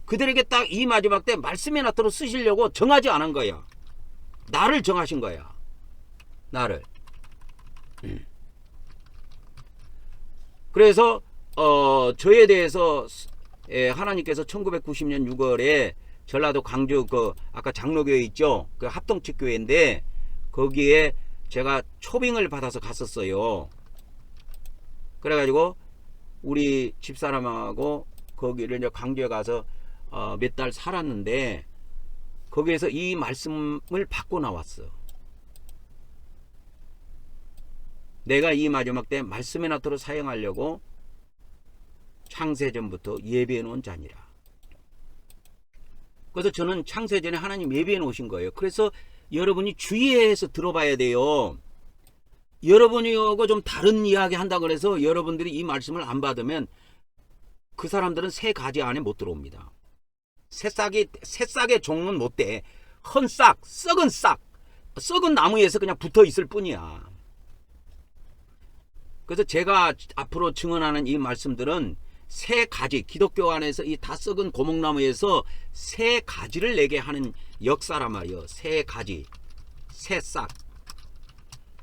그들에게 딱 이 마지막 때 말씀의 나타로 쓰시려고 정하지 않은 거야. 나를 정하신 거야. 나를. 그래서 저에 대해서 하나님께서 1990년 6월에 전라도 광주 아까 장로교회 있죠? 그 합동측 교회인데 거기에 제가 초빙을 받아서 갔었어요. 그래가지고 우리 집사람하고 거기를 이제 광주에 가서 몇 달 살았는데 거기에서 이 말씀을 받고 나왔어. 내가 이 마지막 때 말씀의 나토로 사용하려고 창세전부터 예비해 놓은 자니라. 그래서 저는 창세전에 하나님 예비해 놓으신 거예요. 그래서 여러분이 주의해서 들어봐야 돼요. 여러분이하고 좀 다른 이야기 한다 그래서 여러분들이 이 말씀을 안 받으면 그 사람들은 새 가지 안에 못 들어옵니다. 새싹의 종은 못 돼. 헌 싹, 썩은 싹, 썩은 나무에서 그냥 붙어 있을 뿐이야. 그래서 제가 앞으로 증언하는 이 말씀들은 새 가지, 기독교 안에서 이 다 썩은 고목나무에서 새 가지를 내게 하는 역사란 말이요. 새 가지, 새 싹.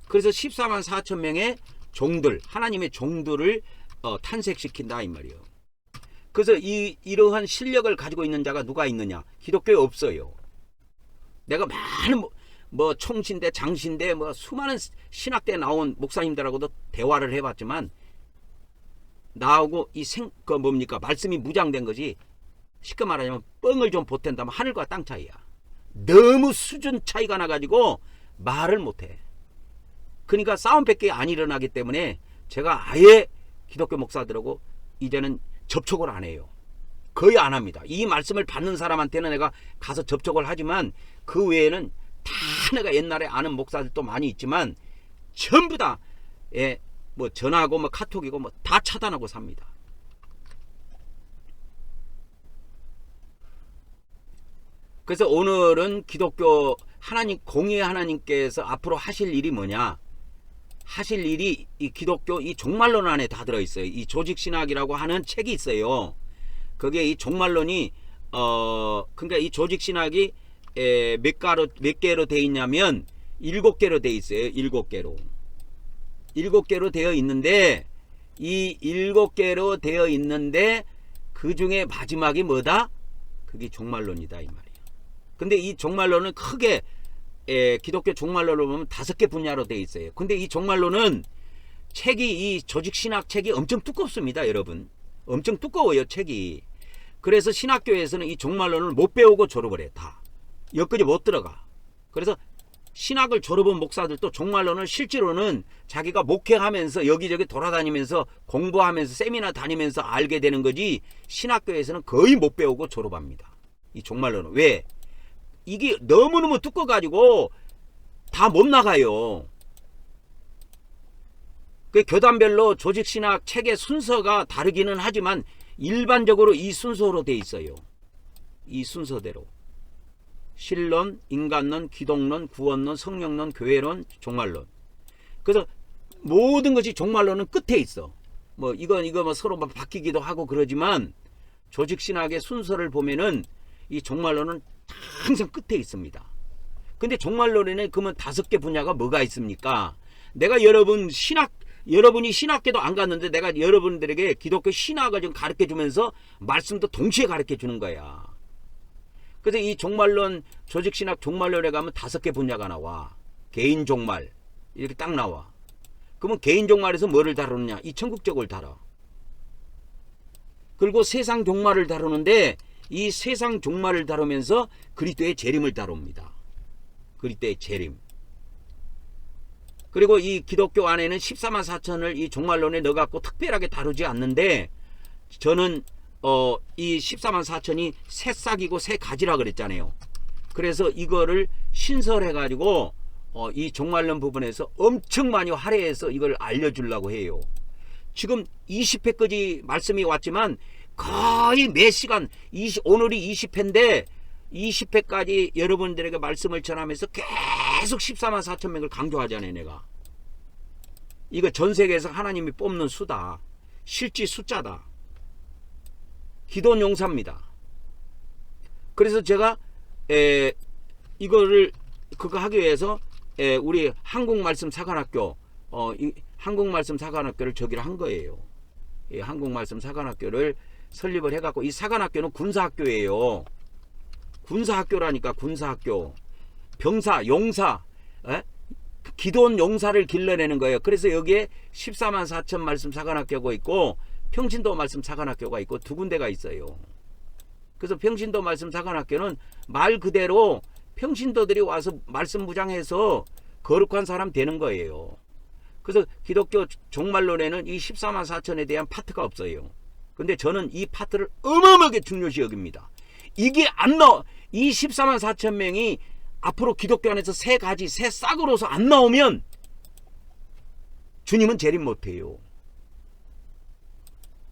그래서 14만 4천 명의 종들, 하나님의 종들을 탄생시킨다 이 말이요. 그래서 이러한 실력을 가지고 있는 자가 누가 있느냐? 기독교에 없어요. 내가 많은 총신대, 장신대, 수많은 신학대 나온 목사님들하고도 대화를 해봤지만 나하고 말씀이 무장된 거지. 쉽게 말하자면 뻥을 좀 보탠다면 하늘과 땅 차이야. 너무 수준 차이가 나가지고 말을 못해. 그러니까 싸움밖에 안 일어나기 때문에 제가 아예 기독교 목사들하고 이제는 접촉을 안 해요. 거의 안 합니다. 이 말씀을 받는 사람한테는 내가 가서 접촉을 하지만 그 외에는 다 내가 옛날에 아는 목사들도 많이 있지만 전부 다 전화하고 카톡이고 다 차단하고 삽니다. 그래서 오늘은 기독교 하나님 공의의 하나님께서 앞으로 하실 일이 뭐냐? 하실 일이 이 기독교 이 종말론 안에 다 들어있어요. 이 조직신학이라고 하는 책이 있어요. 거기에 이 종말론이 그러니까 이 조직신학이 몇 개로 되어 있냐면 7개로 되어 있어요. 7개로 되어 있는데 이 7개로 되어 있는데 그 중에 마지막이 뭐다? 그게 종말론이다 이 말이에요. 근데 이 종말론은 크게 기독교 종말론을 보면 5개 분야로 되어 있어요. 근데 이 종말론은 책이 이 조직신학 책이 엄청 두껍습니다. 여러분. 엄청 두꺼워요 책이. 그래서 신학교에서는 이 종말론을 못 배우고 졸업을 해. 다. 여기까지 못 들어가. 그래서 신학을 졸업한 목사들도 종말론을 실제로는 자기가 목회하면서 여기저기 돌아다니면서 공부하면서 세미나 다니면서 알게 되는 거지 신학교에서는 거의 못 배우고 졸업합니다. 이 종말론은. 왜? 이게 너무너무 두꺼워가지고 다 못 나가요. 그 교단별로 조직신학 책의 순서가 다르기는 하지만 일반적으로 이 순서로 돼 있어요. 이 순서대로. 신론, 인간론, 기독론, 구원론, 성령론, 교회론, 종말론. 그래서 모든 것이 종말론은 끝에 있어. 이거 서로 바뀌기도 하고 그러지만 조직신학의 순서를 보면은 이 종말론은 항상 끝에 있습니다. 근데 종말론에는 그러면 5개 분야가 뭐가 있습니까? 내가 여러분이 신학계도 안 갔는데 내가 여러분들에게 기독교 신학을 좀 가르쳐 주면서 말씀도 동시에 가르쳐 주는 거야. 그래서 이 종말론, 조직신학 종말론에 가면 5개 분야가 나와. 개인 종말 이렇게 딱 나와. 그러면 개인 종말에서 뭐를 다루느냐? 이 천국적을 다뤄. 그리고 세상 종말을 다루는데 이 세상 종말을 다루면서 그리스도의 재림을 다룹니다. 그리스도의 재림. 그리고 이 기독교 안에는 14만 4천을 이 종말론에 넣어갖고 특별하게 다루지 않는데 저는 이 14만 4천이 새싹이고 새 가지라 그랬잖아요. 그래서 이거를 신설해가지고 이 종말론 부분에서 엄청 많이 할애해서 이걸 알려주려고 해요. 지금 20회까지 말씀이 왔지만 거의 매 시간 오늘이 20회인데 20회까지 여러분들에게 말씀을 전하면서 계속 14만 4천 명을 강조하잖아요. 내가 이거 전 세계에서 하나님이 뽑는 수다. 실지 숫자다. 기도원 용사입니다. 그래서 제가 이거를 그거 하기 위해서 우리 한국말씀 사관학교 한국말씀 사관학교를 저기를 한 거예요. 한국말씀 사관학교를 설립을 해갖고 이 사관학교는 군사학교예요. 군사학교라니까. 군사학교. 병사, 용사, 기도원 용사를 길러내는 거예요. 그래서 여기에 14만 4천 말씀 사관학교가 있고 평신도 말씀 사관학교가 있고 두 군데가 있어요. 그래서 평신도 말씀 사관학교는 말 그대로 평신도들이 와서 말씀 무장해서 거룩한 사람 되는 거예요. 그래서 기독교 종말론에는 이 14만 4천에 대한 파트가 없어요. 근데 저는 이 파트를 어마어마하게 중요시 여깁니다. 이게 안 나와. 이 14만 4천 명이 앞으로 기독교 안에서 새 싹으로서 안 나오면 주님은 재림 못해요.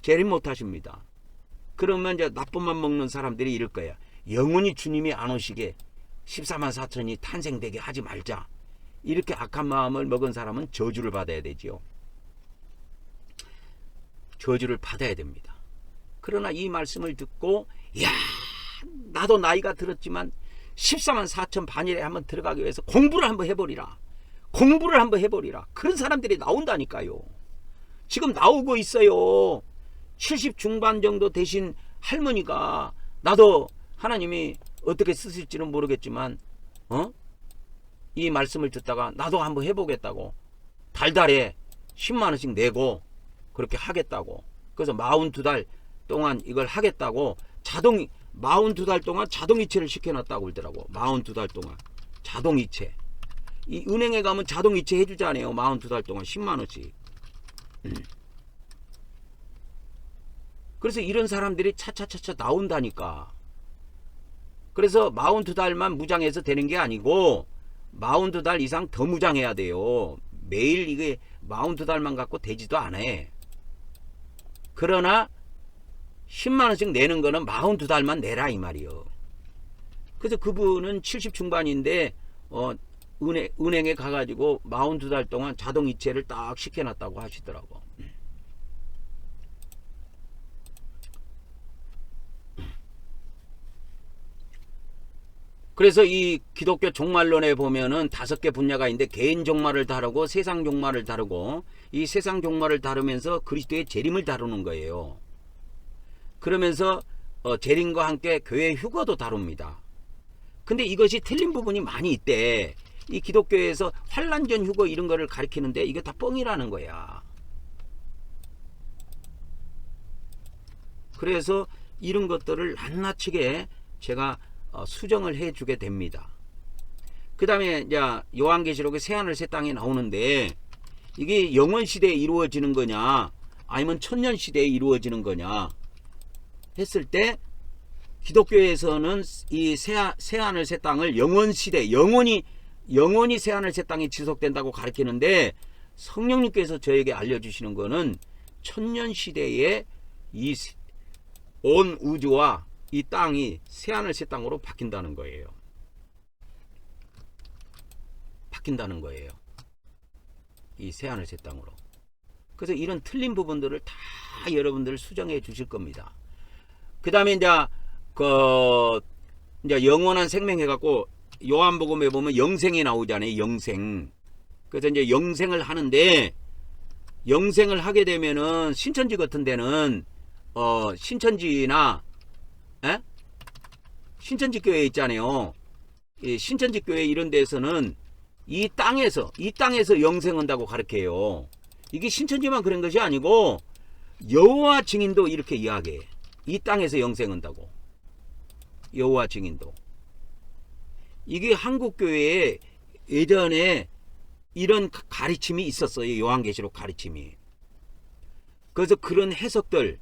재림 못하십니다. 그러면 이제 나쁜만 먹는 사람들이 이럴 거야. 영원히 주님이 안 오시게 14만 4천이 탄생되게 하지 말자. 이렇게 악한 마음을 먹은 사람은 저주를 받아야 되지요. 저주를 받아야 됩니다. 그러나 이 말씀을 듣고 야, 나도 나이가 들었지만 14만 4천 반일에 한번 들어가기 위해서 공부를 한번 해버리라. 공부를 한번 해버리라. 그런 사람들이 나온다니까요. 지금 나오고 있어요. 70 중반 정도 되신 할머니가 나도 하나님이 어떻게 쓰실지는 모르겠지만 이 말씀을 듣다가 나도 한번 해보겠다고 달달에 10만 원씩 내고 그렇게 하겠다고. 그래서 42달 동안 이걸 하겠다고 42달 동안 자동이체를 시켜놨다고 그러더라고. 42달 동안 자동이체. 이 은행에 가면 자동이체 해주잖아요. 42달 동안 10만 원씩. 그래서 이런 사람들이 차차차차 나온다니까. 그래서 42달만 무장해서 되는 게 아니고 42달 이상 더 무장해야 돼요. 매일 이게 42달만 갖고 되지도 않아. 그러나 10만 원씩 내는 거는 42달만 내라 이 말이요. 그래서 그분은 70 중반인데 은행에 가가지고 42달 동안 자동이체를 딱 시켜놨다고 하시더라고. 그래서 이 기독교 종말론에 보면은 5개 분야가 있는데 개인 종말을 다루고 세상 종말을 다루고 이 세상 종말을 다루면서 그리스도의 재림을 다루는 거예요. 그러면서 재림과 함께 교회 휴거도 다룹니다. 근데 이것이 틀린 부분이 많이 있대. 이 기독교에서 환란전 휴거 이런 거를 가리키는데 이게 다 뻥이라는 거야. 그래서 이런 것들을 낱낱이게 제가 수정을 해주게 됩니다. 그 다음에 이제 요한계시록에 새하늘 새 땅이 나오는데 이게 영원시대에 이루어지는 거냐 아니면 천년시대에 이루어지는 거냐 했을 때 기독교에서는 이 새하늘 새 땅을 영원시대 영원히 새하늘 새 땅이 지속된다고 가르치는데 성령님께서 저에게 알려주시는 거는 천년시대에 이 온 우주와 이 땅이 새하늘 새 땅으로 바뀐다는 거예요. 바뀐다는 거예요. 이 새하늘 새 땅으로. 그래서 이런 틀린 부분들을 다 여러분들 수정해 주실 겁니다. 그 다음에 이제 영원한 생명 해갖고 요한복음에 보면 영생이 나오잖아요. 영생. 그래서 이제 영생을 하는데 영생을 하게 되면은 신천지 같은 데는 신천지나 신천지 교회 있잖아요. 이 신천지 교회 이런 데서는 이 땅에서 영생한다고 가르쳐요. 이게 신천지만 그런 것이 아니고 여호와 증인도 이렇게 이야기해. 이 땅에서 영생한다고. 여호와 증인도. 이게 한국 교회에 예전에 이런 가르침이 있었어요. 요한계시록 가르침이. 그래서 그런 해석들이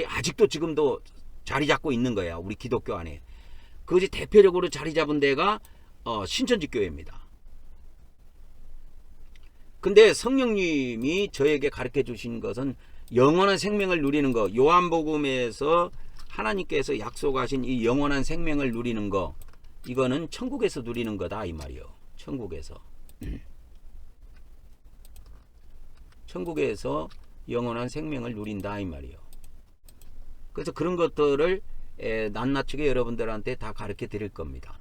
아직도 지금도 자리 잡고 있는 거야. 우리 기독교 안에. 그것이 대표적으로 자리 잡은 데가 신천지 교회입니다. 근데 성령님이 저에게 가르쳐 주신 것은 영원한 생명을 누리는 거, 요한복음에서 하나님께서 약속하신 이 영원한 생명을 누리는 거, 이거는 천국에서 누리는 거다 이 말이요. 천국에서 천국에서 영원한 생명을 누린다 이 말이요. 그래서 그런 것들을 낱낱이 여러분들한테 다 가르쳐 드릴 겁니다.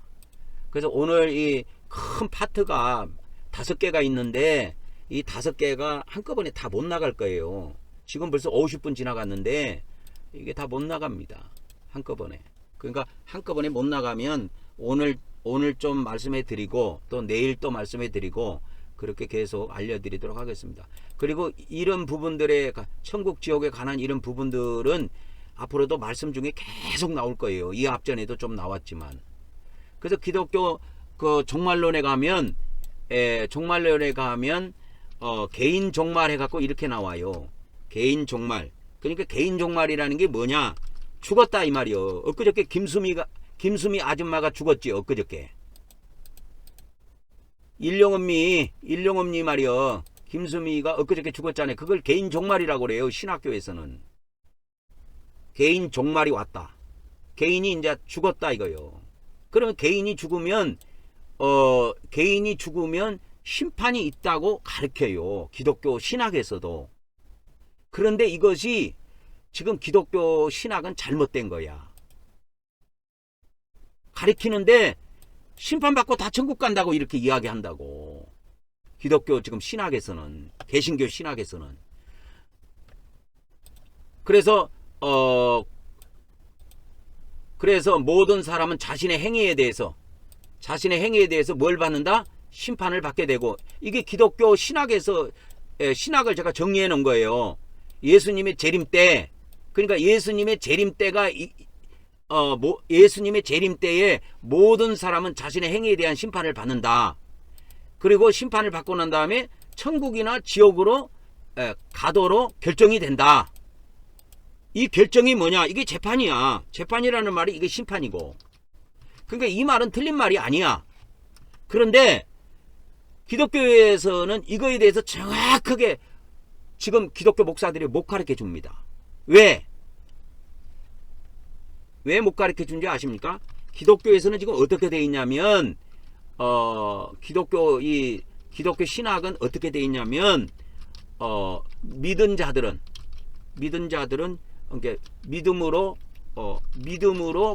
그래서 오늘 이 큰 파트가 5개가 있는데 이 5개가 한꺼번에 다 못 나갈 거예요. 지금 벌써 50분 지나갔는데 이게 다 못 나갑니다. 한꺼번에. 그러니까 한꺼번에 못 나가면 오늘 좀 말씀해 드리고 또 내일 또 말씀해 드리고 그렇게 계속 알려드리도록 하겠습니다. 그리고 이런 부분들의 천국 지옥에 관한 이런 부분들은 앞으로도 말씀 중에 계속 나올 거예요. 이 앞전에도 좀 나왔지만. 그래서 기독교 그 종말론에 가면 개인 종말 해갖고 이렇게 나와요. 개인 종말. 그러니까 개인 종말이라는 게 뭐냐? 죽었다 이 말이요. 엊그저께 김수미 아줌마가 죽었지. 엊그저께. 일용엄니 말이요. 김수미가 엊그저께 죽었잖아요. 그걸 개인 종말이라고 그래요. 신학교에서는. 개인 종말이 왔다. 개인이 이제 죽었다 이거요. 그러면 개인이 죽으면 심판이 있다고 가르쳐요. 기독교 신학에서도. 그런데 이것이 지금 기독교 신학은 잘못된 거야. 가르치는데 심판받고 다 천국 간다고 이렇게 이야기한다고. 기독교 지금 신학에서는, 개신교 신학에서는. 그래서 모든 사람은 자신의 행위에 대해서 뭘 받는다? 심판을 받게 되고, 이게 기독교 신학에서 신학을 제가 정리해 놓은 거예요. 예수님의 재림 때, 그러니까 예수님의 재림 때가 예수님의 재림 때에 모든 사람은 자신의 행위에 대한 심판을 받는다. 그리고 심판을 받고 난 다음에 천국이나 지옥으로 가도록 결정이 된다. 이 결정이 뭐냐? 이게 재판이야. 재판이라는 말이 이게 심판이고. 그러니까 이 말은 틀린 말이 아니야. 그런데 기독교에서는 이거에 대해서 정확하게 지금 기독교 목사들이 못 가르쳐 줍니다. 왜? 왜 못 가르쳐 준지 아십니까? 기독교에서는 지금 어떻게 돼 있냐면 기독교 신학은 어떻게 돼 있냐면 믿은 자들은 그러니까 믿음으로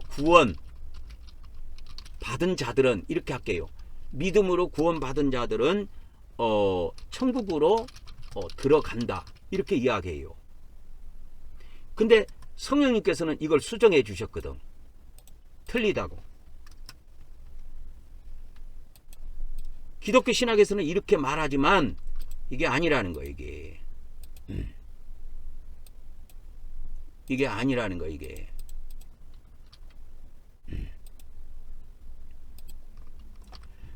구원 받은 자들은 이렇게 할게요. 믿음으로 구원 받은 자들은 천국으로 들어간다. 이렇게 이야기해요. 근데 성령님께서는 이걸 수정해 주셨거든. 틀리다고. 기독교 신학에서는 이렇게 말하지만 이게 아니라는 거예요. 이게 아니라는 거예요. 이게.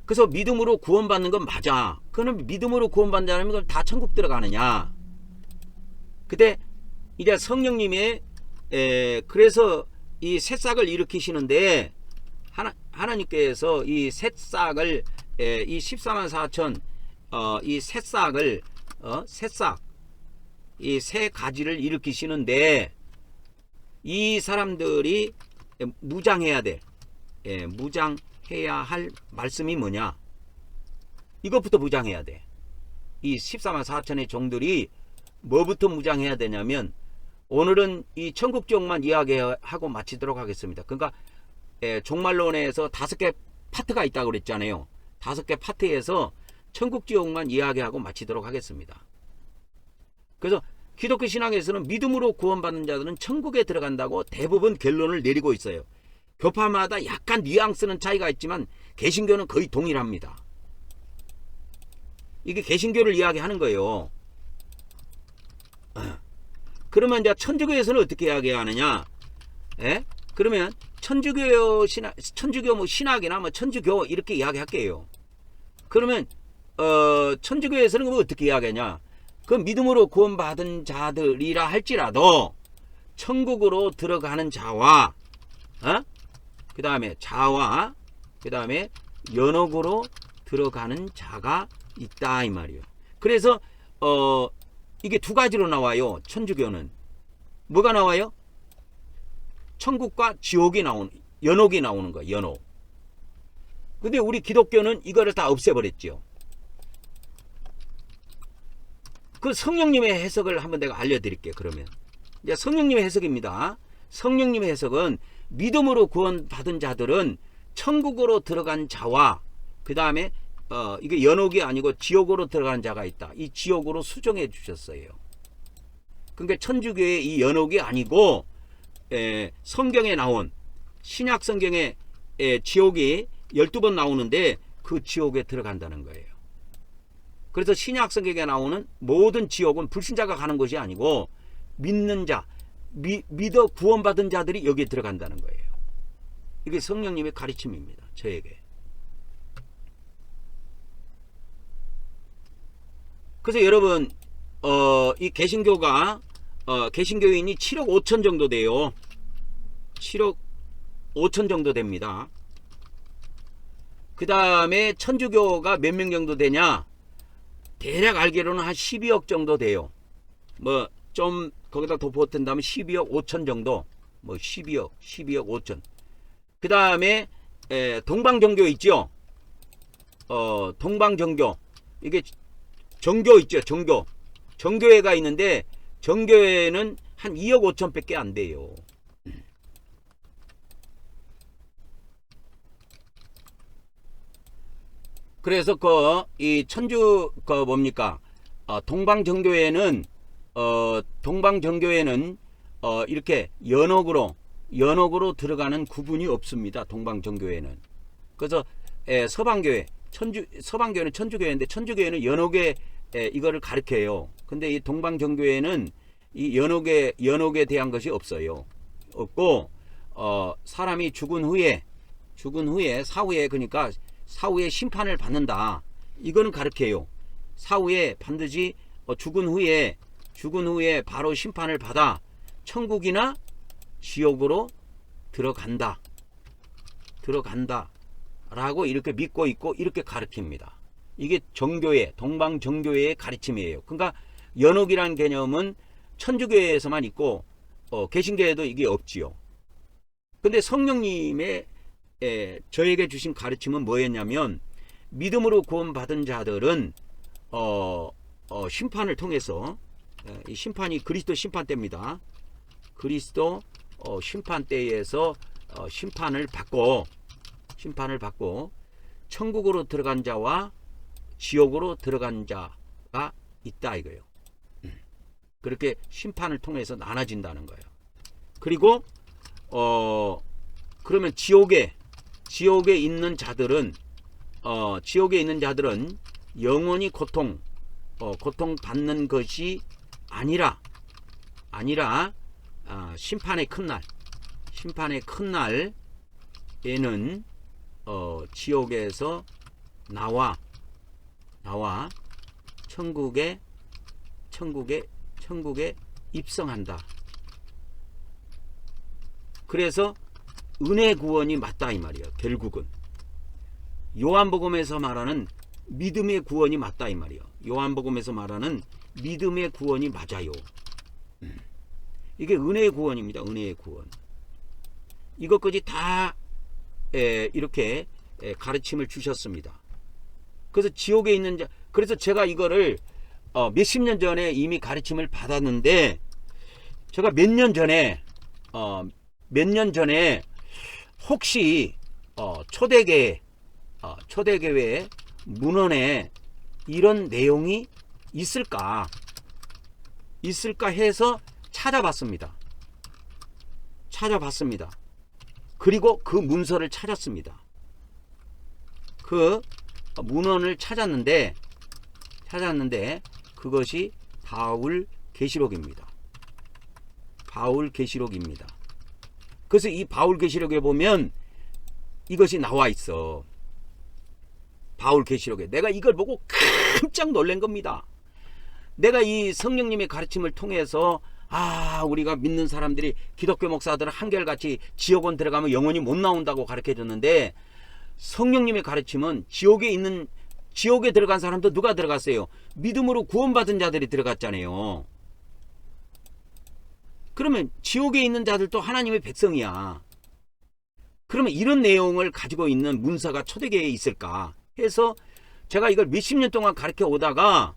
그래서 믿음으로 구원받는 건 맞아. 그럼 믿음으로 구원받는다면 그걸 다 천국 들어가느냐? 근데 이제 성령님의 그래서 이 새싹을 일으키시는데 하나님께서 이 새싹을 이 14만 4천 이 새싹을 이 새 가지를 일으키시는데 이 사람들이 무장해야 돼. 무장해야 할 말씀이 뭐냐? 이것부터 무장해야 돼. 이 14만 4천의 종들이 뭐부터 무장해야 되냐면 오늘은 이 천국 지옥만 이야기하고 마치도록 하겠습니다. 그러니까 종말론에서 5개 파트가 있다고 그랬잖아요. 5개 파트에서 천국 지옥만 이야기하고 마치도록 하겠습니다. 그래서 기독교 신앙에서는 믿음으로 구원받는 자들은 천국에 들어간다고 대부분 결론을 내리고 있어요. 교파마다 약간 뉘앙스는 차이가 있지만 개신교는 거의 동일합니다. 이게 개신교를 이야기하는 거예요. 그러면 이제 천주교에서는 어떻게 이야기하느냐? 그러면 천주교 뭐 신학이나 뭐 천주교 이렇게 이야기할게요. 그러면 천주교에서는 그럼 어떻게 이야기하냐? 그 믿음으로 구원받은 자들이라 할지라도 천국으로 들어가는 자와 그 다음에 자와 그 다음에 연옥으로 들어가는 자가 있다 이 말이에요. 그래서 이게 두 가지로 나와요. 천주교는 뭐가 나와요? 천국과 지옥이 나오는, 연옥이 나오는 거예요. 연옥. 근데 우리 기독교는 이거를 다 없애버렸죠. 그 성령님의 해석을 한번 내가 알려드릴게요. 그러면 이제 성령님의 해석입니다. 성령님의 해석은 믿음으로 구원받은 자들은 천국으로 들어간 자와 그 다음에 이게 연옥이 아니고 지옥으로 들어간 자가 있다. 이 지옥으로 수정해 주셨어요. 그러니까 천주교의 이 연옥이 아니고 성경에 나온 신약 성경에 지옥이 12번 나오는데 그 지옥에 들어간다는 거예요. 그래서 신약 성경에 나오는 모든 지옥은 불신자가 가는 것이 아니고 믿는 자, 믿어 구원받은 자들이 여기에 들어간다는 거예요. 이게 성령님의 가르침입니다. 저에게. 그래서 여러분 이 개신교가 개신교인이 7억 5천 정도 돼요. 7억 5천 정도 됩니다. 그 다음에 천주교가 몇 명 정도 되냐? 대략 알기로는 한 12억 정도 돼요. 뭐 좀 거기다 더 보탠다면 12억 5천 정도. 뭐 12억 5천. 그 다음에 동방정교 있죠? 동방정교. 이게 정교 있죠? 정교. 정교회가 있는데 정교회는 한 2억 5천 밖에 안 돼요. 그래서 이 천주 뭡니까? 동방정교회는 이렇게 연옥으로 들어가는 구분이 없습니다. 동방정교회는. 그래서 서방교회, 서방교회는 천주교회인데 천주교회는 연옥에 이거를 가르쳐요. 근데 이 동방정교회는 이 연옥에 대한 것이 없어요. 없고 사람이 죽은 후에 사후에 그러니까 사후에 심판을 받는다. 이거는 가르쳐요. 사후에 반드시 죽은 후에 바로 심판을 받아 천국이나 지옥으로 들어간다 라고 이렇게 믿고 있고 이렇게 가르칩니다. 이게 정교회, 동방정교회의 가르침이에요. 그러니까 연옥이라는 개념은 천주교회에서만 있고 개신교회에도 이게 없지요. 근데 성령님의 저에게 주신 가르침은 뭐였냐면 믿음으로 구원받은 자들은 심판을 통해서 이 심판이 그리스도 심판대입니다. 그리스도 심판대에서 심판을 받고 천국으로 들어간 자와 지옥으로 들어간 자가 있다 이거예요. 그렇게 심판을 통해서 나눠진다는 거예요. 그리고 그러면 지옥에 있는 자들은 영원히 고통 받는 것이 아니라 심판의 큰 날에는 지옥에서 나와 천국에 입성한다. 그래서 은혜 구원이 맞다 이 말이에요. 결국은 요한복음에서 말하는 믿음의 구원이 맞다 이 말이에요. 요한복음에서 말하는 믿음의 구원이 맞아요. 이게 은혜의 구원입니다. 은혜의 구원. 이것까지 다 이렇게 가르침을 주셨습니다. 그래서 지옥에 있는 자, 그래서 제가 이거를 몇십 년 전에 이미 가르침을 받았는데 제가 몇 년 전에 혹시 초대교회 문헌에 이런 내용이 있을까 해서 찾아봤습니다. 그리고 그 문서를 찾았습니다. 그 문헌을 찾았는데 그것이 바울계시록입니다. 그래서 이 바울계시록에 보면 이것이 나와 있어. 바울계시록에. 내가 이걸 보고 깜짝 놀란 겁니다. 내가 이 성령님의 가르침을 통해서 우리가 믿는 사람들이 기독교 목사들은 한결같이 지옥은 들어가면 영원히 못 나온다고 가르쳐줬는데, 성령님의 가르침은 지옥에 들어간 사람도 누가 들어갔어요? 믿음으로 구원받은 자들이 들어갔잖아요. 그러면 지옥에 있는 자들도 하나님의 백성이야. 그러면 이런 내용을 가지고 있는 문서가 초대교회에 있을까 해서 제가 이걸 몇십 년 동안 가르쳐 오다가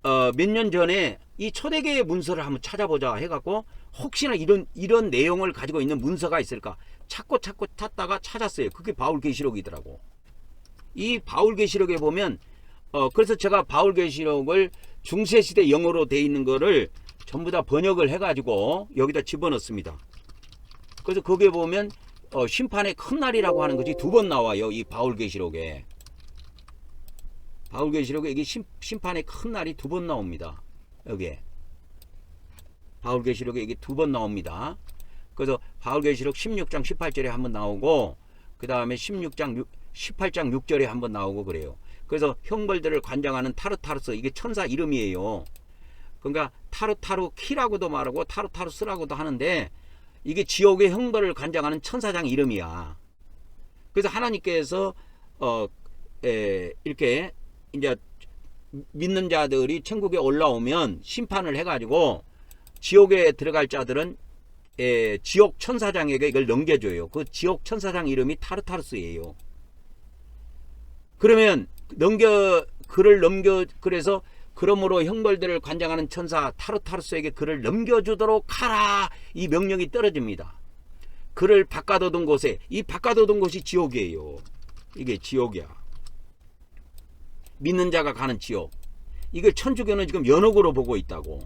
몇 년 전에 이 초대교회 문서를 한번 찾아보자 해갖고 혹시나 이런 내용을 가지고 있는 문서가 있을까 찾고 찾다가 찾았어요. 그게 바울계시록이더라고. 이 바울계시록에 보면 그래서 제가 바울계시록을 중세시대 영어로 돼 있는 거를 전부 다 번역을 해가지고 여기다 집어넣습니다. 그래서 거기에 보면 심판의 큰 날이라고 하는 것이 2번 나와요. 이 바울계시록에. 바울계시록에 이게 심판의 큰 날이 2번 나옵니다. 여기에. 바울계시록에 이게 2번 나옵니다. 그래서 바울계시록 16장 18절에 한번 나오고, 그 다음에 18장 6절에 한번 나오고 그래요. 그래서 형벌들을 관장하는 타르타르스, 이게 천사 이름이에요. 그러니까 타르타르키라고도 말하고 타르타르스라고도 하는데, 이게 지옥의 형벌을 관장하는 천사장 이름이야. 그래서 하나님께서 이렇게 이제 믿는 자들이 천국에 올라오면 심판을 해가지고 지옥에 들어갈 자들은 지옥 천사장에게 이걸 넘겨줘요. 그 지옥 천사장 이름이 타르타르스예요. 그러면 그래서 그러므로 형벌들을 관장하는 천사 타르타르스에게 그를 넘겨주도록 하라, 이 명령이 떨어집니다. 그를 바꿔두던 곳에, 이 바꿔두던 곳이 지옥이에요. 이게 지옥이야. 믿는 자가 가는 지옥. 이걸 천주교는 지금 연옥으로 보고 있다고.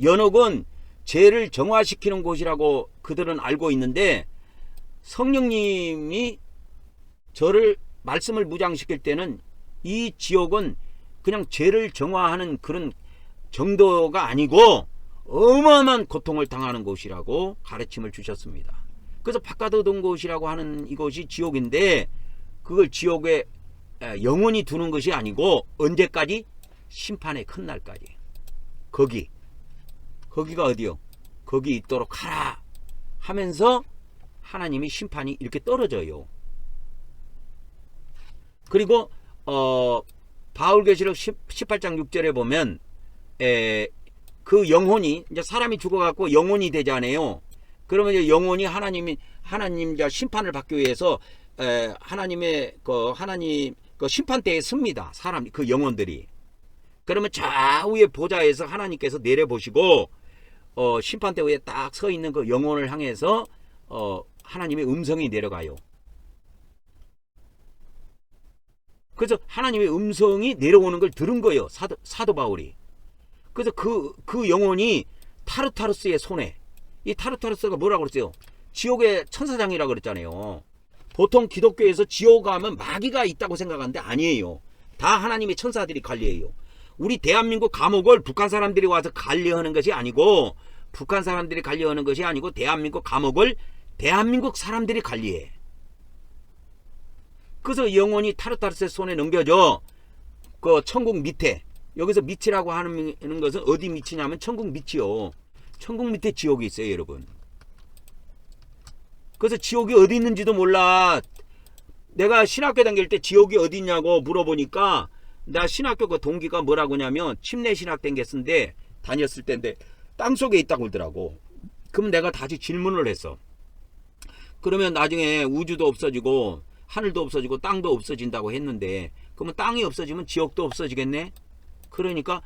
연옥은 죄를 정화시키는 곳이라고 그들은 알고 있는데, 성령님이 저를 말씀을 무장시킬 때는 이 지옥은 그냥 죄를 정화하는 그런 정도가 아니고 어마어마한 고통을 당하는 곳이라고 가르침을 주셨습니다. 그래서 바꿔두던 곳이라고 하는 이곳이 지옥인데, 그걸 지옥에 영원히 두는 것이 아니고 언제까지? 심판의 큰 날까지. 거기가 어디요? 거기 있도록 하라 하면서 하나님이 심판이 이렇게 떨어져요. 그리고 바울계시록 18장 6절에 보면 그 영혼이, 이제 사람이 죽어갖고 영혼이 되잖아요. 그러면 이제 영혼이 하나님 심판을 받기 위해서 하나님 심판대에 섭니다. 사람 그 영혼들이. 그러면 좌우의 보좌에서 하나님께서 내려보시고 심판대 위에 딱 서 있는 그 영혼을 향해서 하나님의 음성이 내려가요. 그래서 하나님의 음성이 내려오는 걸 들은 거예요. 사도 바울이. 그래서 그 영혼이 타르타르스의 손에, 이 타르타르스가 뭐라고 그랬어요? 지옥의 천사장이라고 그랬잖아요. 보통 기독교에서 지옥 가면 마귀가 있다고 생각하는데 아니에요. 다 하나님의 천사들이 관리해요. 우리 대한민국 감옥을 북한 사람들이 와서 관리하는 것이 아니고, 대한민국 감옥을 대한민국 사람들이 관리해. 그래서 영혼이 타르타르스의 손에 넘겨져 그 천국 밑에, 여기서 밑이라고 하는 것은 어디 밑이냐면 천국 밑이요. 천국 밑에 지옥이 있어요, 여러분. 그래서 지옥이 어디 있는지도 몰라. 내가 신학교 다닐 때 지옥이 어디 있냐고 물어보니까, 나 신학교 그 동기가 뭐라고 하냐면 침례 신학 다녔을 때인데 땅속에 있다고 그러더라고. 그럼 내가 다시 질문을 했어. 그러면 나중에 우주도 없어지고 하늘도 없어지고 땅도 없어진다고 했는데, 그러면 땅이 없어지면 지옥도 없어지겠네? 그러니까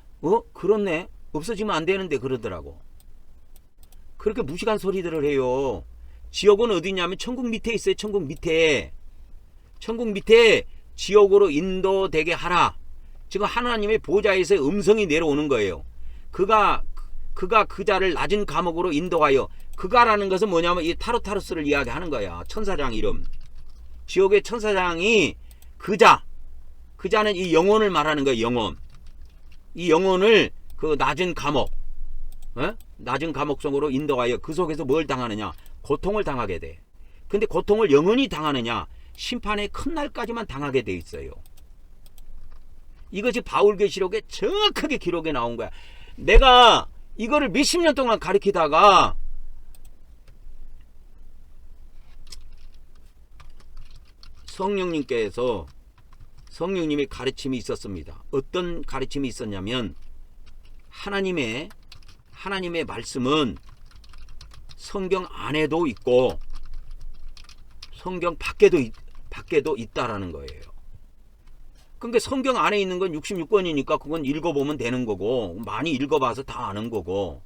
그렇네, 없어지면 안 되는데 그러더라고. 그렇게 무식한 소리들을 해요. 지옥은 어디냐면 천국 밑에 있어요. 천국 밑에 지옥으로 인도되게 하라. 지금 하나님의 보좌에서 음성이 내려오는 거예요. 그가 그 자를 낮은 감옥으로 인도하여, 그가라는 것은 뭐냐면 이 타르타르스를 이야기하는 거야. 천사장 이름. 지옥의 천사장이 그자는 이 영혼을 말하는 거예요. 영혼. 이 영혼을 그 낮은 감옥, 낮은 감옥 속으로 인도하여 그 속에서 뭘 당하느냐? 고통을 당하게 돼. 근데 고통을 영원히 당하느냐? 심판의 큰 날까지만 당하게 돼 있어요. 이것이 바울계시록에 정확하게 기록에 나온 거야. 내가 이거를 몇십 년 동안 가르치다가 성령님의 가르침이 있었습니다. 어떤 가르침이 있었냐면 하나님의 말씀은 성경 안에도 있고 성경 밖에도 있다라는 거예요. 그러니까 성경 안에 있는 건 66권이니까 그건 읽어보면 되는 거고 많이 읽어봐서 다 아는 거고,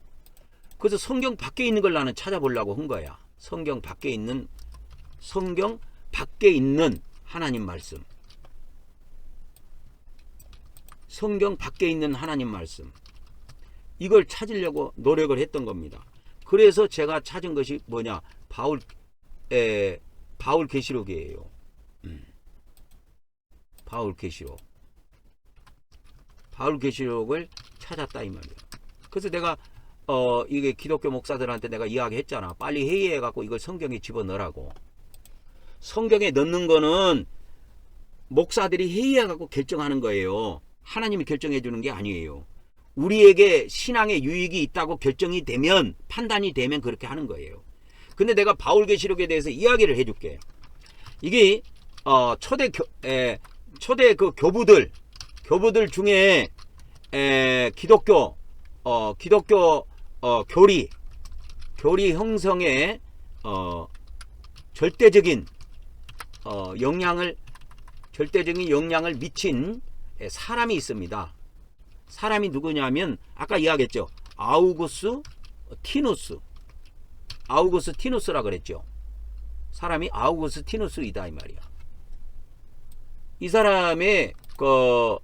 그래서 성경 밖에 있는 걸 나는 찾아보려고 한 거야. 성경 밖에 있는 하나님 말씀, 성경 밖에 있는 하나님 말씀, 이걸 찾으려고 노력을 했던 겁니다. 그래서 제가 찾은 것이 뭐냐, 바울계시록이에요. 바울계시록을 찾았다 이 말이야. 그래서 내가 이게 기독교 목사들한테 내가 이야기했잖아. 빨리 회의해 갖고 이걸 성경에 집어넣으라고. 성경에 넣는 거는 목사들이 회의해 갖고 결정하는 거예요. 하나님이 결정해 주는 게 아니에요. 우리에게 신앙에 유익이 있다고 결정이 되면, 판단이 되면 그렇게 하는 거예요. 근데 내가 바울계시록에 대해서 이야기를 해줄게. 이게 초대 그 교부들 중에 기독교 교리 형성에 절대적인 영향을 미친 사람이 있습니다. 사람이 누구냐면 아까 이야기했죠. 아우구스 티누스라 그랬죠. 사람이 아우구스티누스이다 이 말이야. 이 사람의 그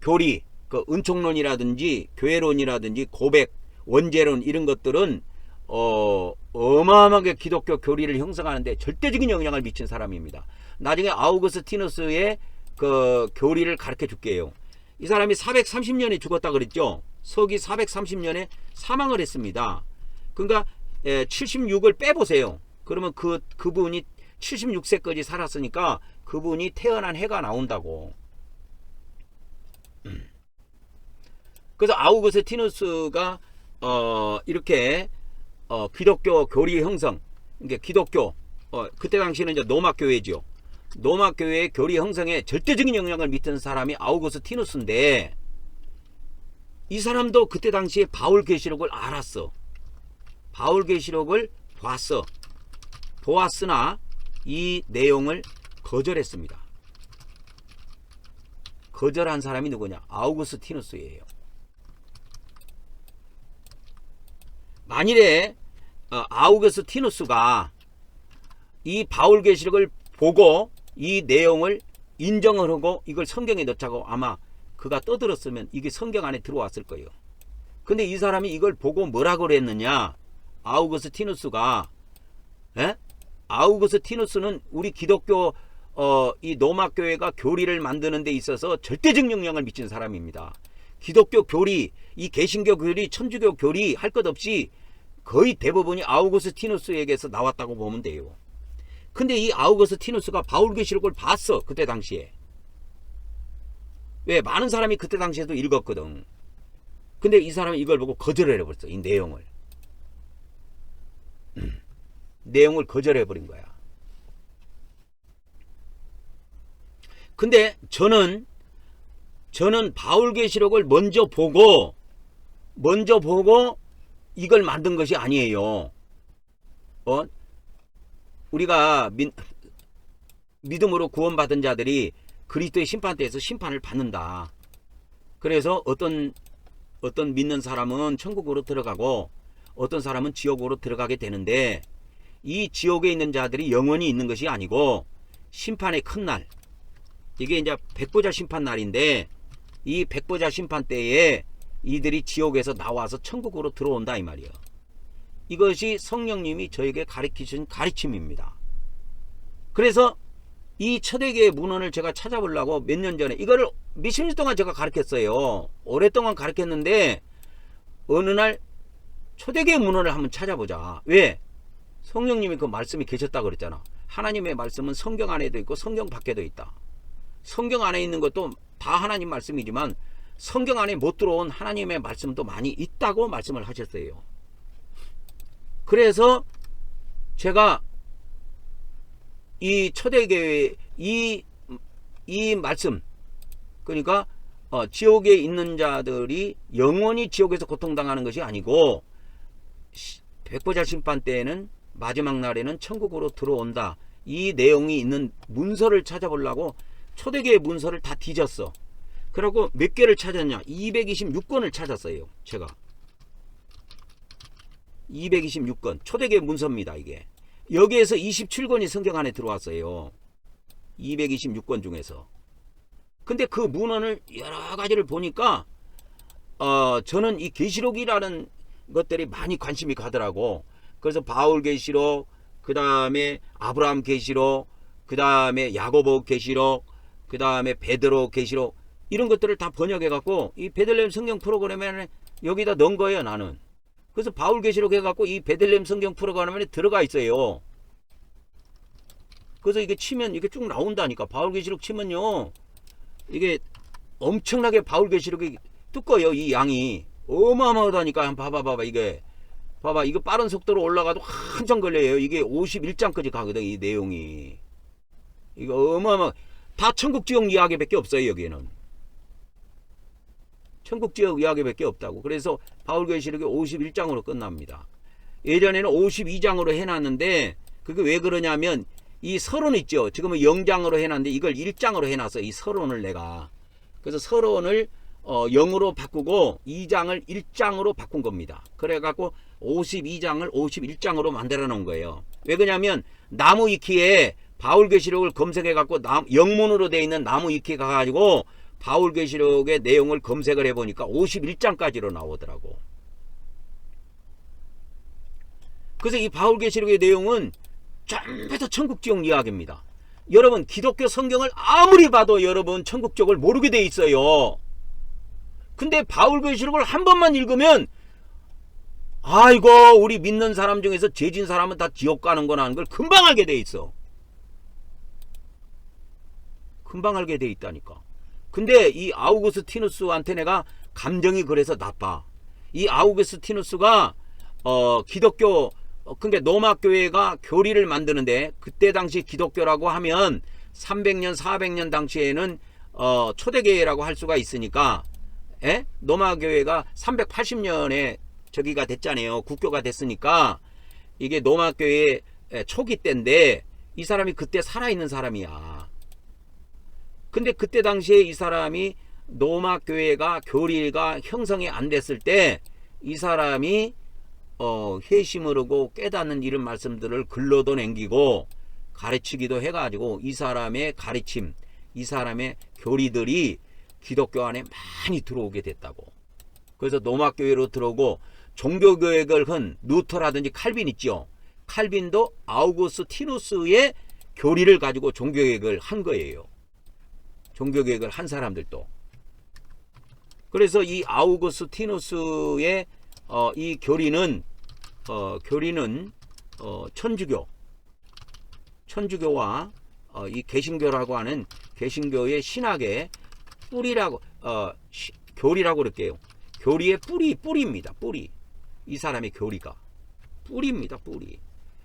교리, 그 은총론이라든지 교회론이라든지 고백, 원죄론 이런 것들은 어마어마하게 기독교 교리를 형성하는데 절대적인 영향을 미친 사람입니다. 나중에 아우구스티누스의 그 교리를 가르쳐 줄게요. 이 사람이 430년에 죽었다 그랬죠. 서기 430년에 사망을 했습니다. 그러니까 76을 빼보세요. 그러면 그분이 76세까지 살았으니까 그분이 태어난 해가 나온다고. 그래서 아우구스티누스가 이렇게 기독교 교리 형성, 그러니까 기독교 그때 당시에는 이제 로마 교회죠. 로마 교회의 교리 형성에 절대적인 영향을 미친 사람이 아우구스티누스인데, 이 사람도 그때 당시에 바울계시록을 알았어. 바울계시록을 보았으나 이 내용을 거절했습니다. 거절한 사람이 누구냐? 아우구스티누스예요. 만일에 아우구스티누스가 이 바울계시록을 보고 이 내용을 인정을 하고 이걸 성경에 넣자고 아마 그가 떠들었으면 이게 성경 안에 들어왔을 거예요. 근데 이 사람이 이걸 보고 뭐라고 그랬느냐? 아우구스티누스가, 아우구스티누스는 우리 기독교 이 로마 교회가 교리를 만드는 데 있어서 절대적 영향을 미친 사람입니다. 기독교 교리, 이 개신교 교리, 천주교 교리 할 것 없이 거의 대부분이 아우구스티누스에게서 나왔다고 보면 돼요. 근데 이 아우구스티누스가 바울계시록을 봤어. 그때 당시에. 왜? 많은 사람이 그때 당시에도 읽었거든. 근데 이 사람이 이걸 보고 거절을 해버렸어. 이 내용을. 내용을 거절해버린 거야. 근데 저는 바울계시록을 먼저 보고 이걸 만든 것이 아니에요. 우리가 믿음으로 구원받은 자들이 그리스도의 심판대에서 심판을 받는다. 그래서 어떤 믿는 사람은 천국으로 들어가고 어떤 사람은 지옥으로 들어가게 되는데, 이 지옥에 있는 자들이 영원히 있는 것이 아니고 심판의 큰 날, 이게 이제 백보자 심판 날인데, 이 백보자 심판 때에 이들이 지옥에서 나와서 천국으로 들어온다 이 말이에요. 이것이 성령님이 저에게 가르치신 가르침입니다. 그래서 이 초대교회 문헌을 제가 찾아보려고 몇 년 전에 이거를 몇십 년 동안 제가 가르쳤어요. 오랫동안 가르쳤는데 어느 날 초대교회 문헌을 한번 찾아보자. 왜? 성령님이 그 말씀이 계셨다고 그랬잖아. 하나님의 말씀은 성경 안에도 있고 성경 밖에도 있다. 성경 안에 있는 것도 다 하나님 말씀이지만 성경 안에 못 들어온 하나님의 말씀도 많이 있다고 말씀을 하셨어요. 그래서 제가 이 초대교회 이 말씀, 그러니까 지옥에 있는 자들이 영원히 지옥에서 고통당하는 것이 아니고 백보자 심판 때에는 마지막 날에는 천국으로 들어온다, 이 내용이 있는 문서를 찾아보려고 초대교회 문서를 다 뒤졌어. 그리고 몇 개를 찾았냐? 226권을 찾았어요. 제가 226권 초대교회 문서입니다. 이게 여기에서 27권이 성경 안에 들어왔어요. 226권 중에서. 근데 그 문헌을 여러 가지를 보니까 저는 이 계시록이라는 것들이 많이 관심이 가더라고. 그래서 바울 계시록, 그 다음에 아브라함 계시록, 그 다음에 야고보 계시록, 그 다음에 베드로 계시록, 이런 것들을 다 번역해 갖고 이 베들레헴 성경 프로그램에 여기다 넣은 거예요, 나는. 그래서 바울 계시록 해 갖고 이 베들레헴 성경 프로그램에 들어가 있어요. 그래서 이게 치면 이게 쭉 나온다니까. 바울 계시록 치면요, 이게 엄청나게 바울 계시록이 두꺼워요. 이 양이 어마어마하다니까. 한번 봐봐. 이게 봐봐, 이거 빠른 속도로 올라가도 한참 걸려요. 이게 51장까지 가거든, 이 내용이. 이거 어마어마, 다 천국지옥 이야기밖에 없어요. 여기에는 천국지옥 이야기밖에 없다고. 그래서 바울계시록이 51장으로 끝납니다. 예전에는 52장으로 해놨는데 그게 왜 그러냐면 이 서론 있죠. 지금은 0장으로 해놨는데 이걸 1장으로 해놨어. 이 서론을 내가. 그래서 서론을 0으로 바꾸고 2장을 1장으로 바꾼 겁니다. 그래갖고 52장을 51장으로 만들어 놓은 거예요. 왜 그러냐면 나무 위키에 바울계시록을 검색해갖고 영문으로 되어 있는 나무 위키 가가지고 바울계시록의 내용을 검색을 해보니까 51장까지로 나오더라고. 그래서 이 바울계시록의 내용은 전부 다 천국지옥 이야기입니다. 여러분, 기독교 성경을 아무리 봐도 여러분 천국지옥을 모르게 돼 있어요. 근데 바울계시록을 한 번만 읽으면 아이고, 우리 믿는 사람 중에서 죄진 사람은 다 지옥 가는구나 하는 걸 금방 알게 돼 있어. 금방 알게 돼 있다니까. 근데 이 아우구스티누스한테 내가 감정이 그래서 나빠. 이 아우구스티누스가 기독교, 그러니까 로마 교회가 교리를 만드는데, 그때 당시 기독교라고 하면 300년 400년 당시에는 초대교회라고 할 수가 있으니까, 로마 교회가 380년에 저기가 됐잖아요. 국교가 됐으니까 이게 로마 교회 초기 때인데 이 사람이 그때 살아있는 사람이야. 근데 그때 당시에 이 사람이 로마 교회가 교리가 형성이 안 됐을 때 이 사람이 회심을 하고 깨닫는 이런 말씀들을 글로도 남기고 가르치기도 해가지고 이 사람의 가르침, 이 사람의 교리들이 기독교 안에 많이 들어오게 됐다고. 그래서 로마 교회로 들어오고 종교개혁을 한 루터라든지 칼빈 있죠. 칼빈도 아우구스티누스의 교리를 가지고 종교개혁을 한 거예요. 종교개혁을 한 사람들도. 그래서 이 아우구스티누스의 이 교리는 천주교와 이 개신교라고 하는 개신교의 신학의 뿌리라고 교리라고 그럴게요. 교리의 뿌리입니다. 뿌리. 이 사람의 교리가 뿌리입니다. 뿌리.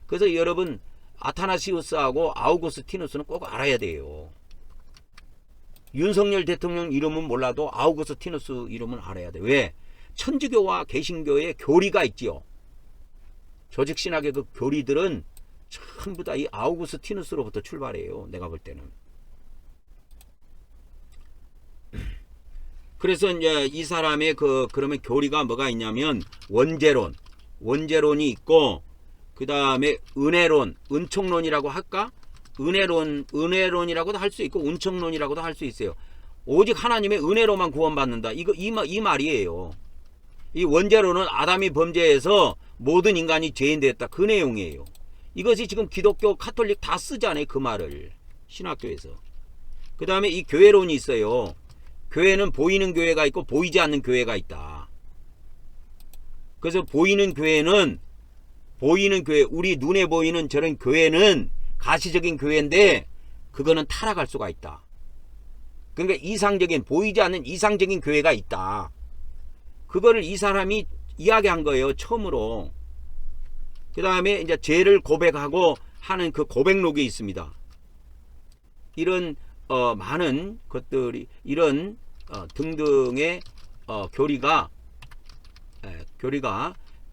그래서 여러분 아타나시우스하고 아우구스티누스는 꼭 알아야 돼요. 윤석열 대통령 이름은 몰라도 아우구스티누스 이름은 알아야 돼. 왜? 천주교와 개신교의 교리가 있지요. 조직신학의 그 교리들은 전부 다 이 아우구스티누스로부터 출발해요. 내가 볼 때는. 그래서 이제 이 사람의 그러면 교리가 뭐가 있냐면 원죄론이 있고, 그 다음에 은총론이라고 할까? 은혜론이라고도 할 수 있고 은총론이라고도 할 수 있어요. 오직 하나님의 은혜로만 구원받는다. 이 말이에요. 이 원죄론은 아담이 범죄해서 모든 인간이 죄인 되었다. 그 내용이에요. 이것이 지금 기독교 카톨릭 다 쓰잖아요. 그 말을 신학교에서. 그 다음에 이 교회론이 있어요. 교회는 보이는 교회가 있고 보이지 않는 교회가 있다. 그래서 보이는 교회, 우리 눈에 보이는 저런 교회는 가시적인 교회인데 그거는 타락할 수가 있다. 그러니까 이상적인, 보이지 않는 이상적인 교회가 있다. 그거를 이 사람이 이야기한 거예요, 처음으로. 그 다음에 이제 죄를 고백하고 하는 그 고백록이 있습니다. 이런 많은 것들이, 이런 등등의 교리가